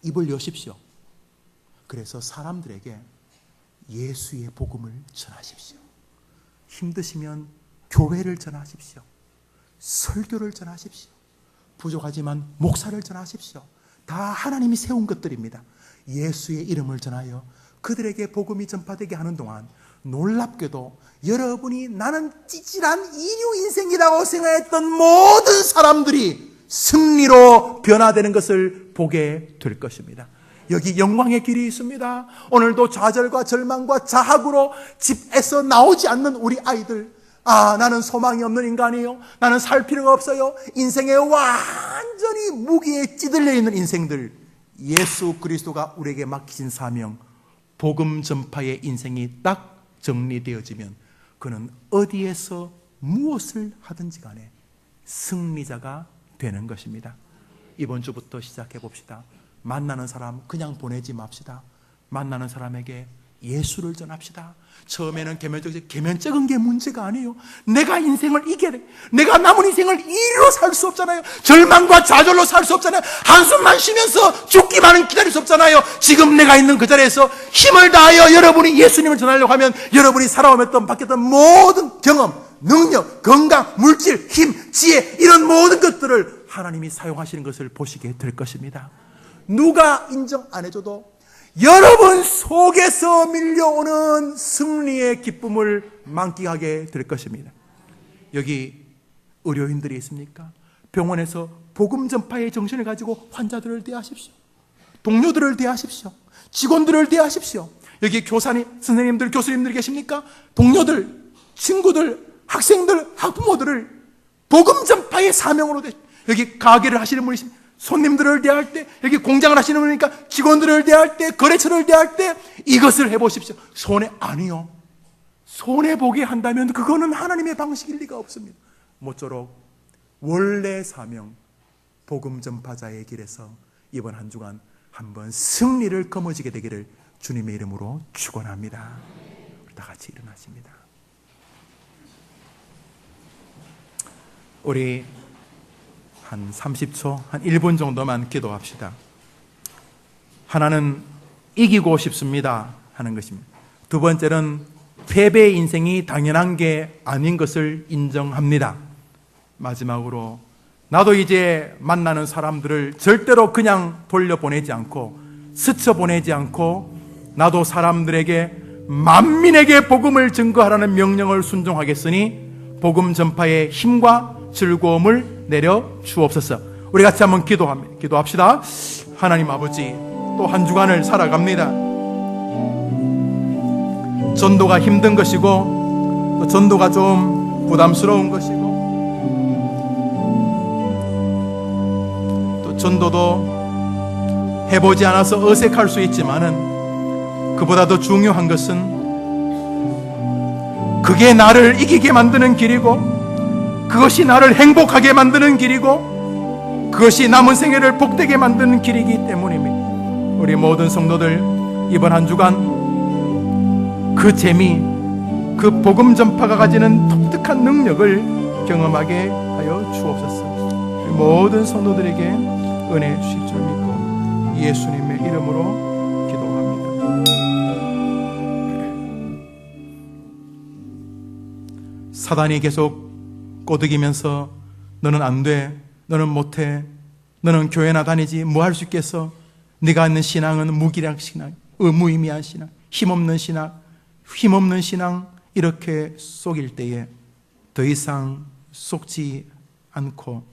입을 여십시오. 그래서 사람들에게 예수의 복음을 전하십시오. 힘드시면 교회를 전하십시오. 설교를 전하십시오. 부족하지만 목사를 전하십시오. 다 하나님이 세운 것들입니다. 예수의 이름을 전하여 그들에게 복음이 전파되게 하는 동안 놀랍게도 여러분이 나는 찌질한 이류 인생이라고 생각했던 모든 사람들이 승리로 변화되는 것을 보게 될 것입니다. 여기 영광의 길이 있습니다. 오늘도 좌절과 절망과 자학으로 집에서 나오지 않는 우리 아이들, 나는 소망이 없는 인간이에요. 나는 살 필요가 없어요. 인생에 완전히 무기에 찌들려 있는 인생들, 예수 그리스도가 우리에게 맡기신 사명, 복음 전파의 인생이 딱 정리되어지면 그는 어디에서 무엇을 하든지 간에 승리자가 되는 것입니다. 이번 주부터 시작해 봅시다. 만나는 사람 그냥 보내지 맙시다. 만나는 사람에게 예수를 전합시다. 처음에는 계면적인 게 문제가 아니에요. 내가 인생을 이겨야 돼. 내가 남은 인생을 이리로 살 수 없잖아요. 절망과 좌절로 살 수 없잖아요. 한숨만 쉬면서 죽기만은 기다릴 수 없잖아요. 지금 내가 있는 그 자리에서 힘을 다하여 여러분이 예수님을 전하려고 하면 여러분이 살아오면던 바뀌었던 모든 경험, 능력, 건강, 물질, 힘, 지혜, 이런 모든 것들을 하나님이 사용하시는 것을 보시게 될 것입니다. 누가 인정 안 해줘도 여러분 속에서 밀려오는 승리의 기쁨을 만끽하게 될 것입니다. 여기 의료인들이 있습니까? 병원에서 복음 전파의 정신을 가지고 환자들을 대하십시오. 동료들을 대하십시오. 직원들을 대하십시오. 여기 교사님, 선생님들, 교수님들 계십니까? 동료들, 친구들, 학생들, 학부모들을 복음 전파의 사명으로 여기 가게를 하시는 분이 있습니다. 손님들을 대할 때, 여기 공장을 하시는 분이니까 직원들을 대할 때, 거래처를 대할 때 이것을 해보십시오. 아니요. 손해보게 한다면 그거는 하나님의 방식일 리가 없습니다. 모쪼록 원래 사명, 복음 전파자의 길에서 이번 한 주간 한번 승리를 거머쥐게 되기를 주님의 이름으로 축원합니다. 다 같이 일어나십니다. 우리 한 30초, 한 1분 정도만 기도합시다. 하나는 이기고 싶습니다 하는 것입니다. 두 번째는 패배의 인생이 당연한 게 아닌 것을 인정합니다. 마지막으로 나도 이제 만나는 사람들을 절대로 그냥 돌려보내지 않고 스쳐보내지 않고 나도 사람들에게 만민에게 복음을 증거하라는 명령을 순종하겠으니 복음 전파의 힘과 즐거움을 내려 주옵소서. 우리 같이 한번 기도합시다. 하나님 아버지, 또 한 주간을 살아갑니다. 전도가 힘든 것이고 또 전도가 좀 부담스러운 것이고 또 전도도 해보지 않아서 어색할 수 있지만은 그보다 더 중요한 것은 그게 나를 이기게 만드는 길이고 그것이 나를 행복하게 만드는 길이고 그것이 남은 생애를 복되게 만드는 길이기 때문입니다. 우리 모든 성도들 이번 한 주간 그 재미, 그 복음 전파가 가지는 독특한 능력을 경험하게 하여 주옵소서. 모든 성도들에게 은혜 주실 줄 믿고 예수님의 이름으로 기도합니다. 사단이 계속 꼬드기면서 너는 안 돼, 너는 못해, 너는 교회나 다니지 뭐 할 수 있겠어, 네가 있는 신앙은 무기력 신앙, 무의미한 신앙, 힘없는 신앙 이렇게 속일 때에 더 이상 속지 않고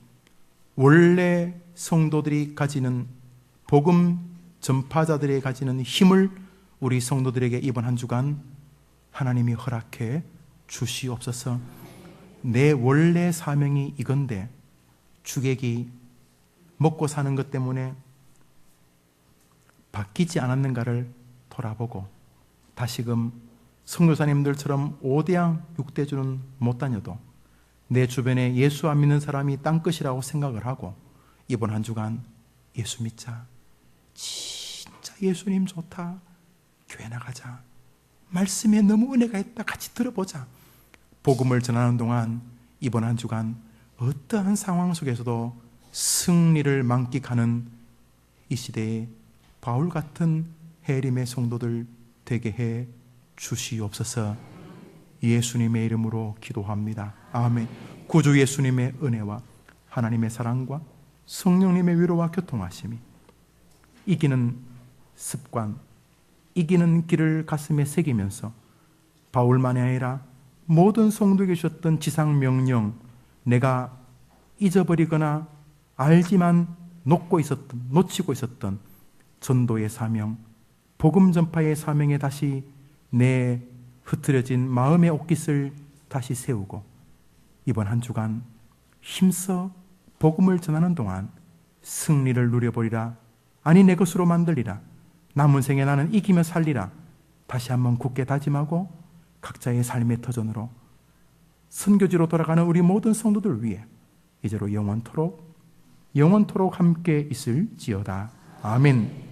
원래 성도들이 가지는 복음 전파자들이 가지는 힘을 우리 성도들에게 이번 한 주간 하나님이 허락해 주시옵소서. 내 원래 사명이 이건데 주객이 먹고 사는 것 때문에 바뀌지 않았는가를 돌아보고 다시금 선교사님들처럼 5대양 6대주는 못 다녀도 내 주변에 예수 안 믿는 사람이 땅끝이라고 생각을 하고 이번 한 주간 예수 믿자, 진짜 예수님 좋다, 교회 나가자, 말씀에 너무 은혜가 있다, 같이 들어보자, 복음을 전하는 동안 이번 한 주간 어떠한 상황 속에서도 승리를 만끽하는 이 시대에 바울 같은 해림의 성도들 되게 해 주시옵소서. 예수님의 이름으로 기도합니다. 아멘. 구주 예수님의 은혜와 하나님의 사랑과 성령님의 위로와 교통하심이 이기는 습관, 이기는 길을 가슴에 새기면서 바울만이 아니라 모든 성도에게 주셨던 지상 명령, 내가 잊어버리거나 알지만 놓치고 있었던 전도의 사명, 복음 전파의 사명에 다시 내 흐트러진 마음의 옷깃을 다시 세우고 이번 한 주간 힘써 복음을 전하는 동안 승리를 누려보리라. 아니 내 것으로 만들리라. 남은 생에 나는 이기며 살리라. 다시 한번 굳게 다짐하고 각자의 삶의 터전으로 선교지로 돌아가는 우리 모든 성도들 위해 이제로 영원토록 함께 있을지어다. 아멘.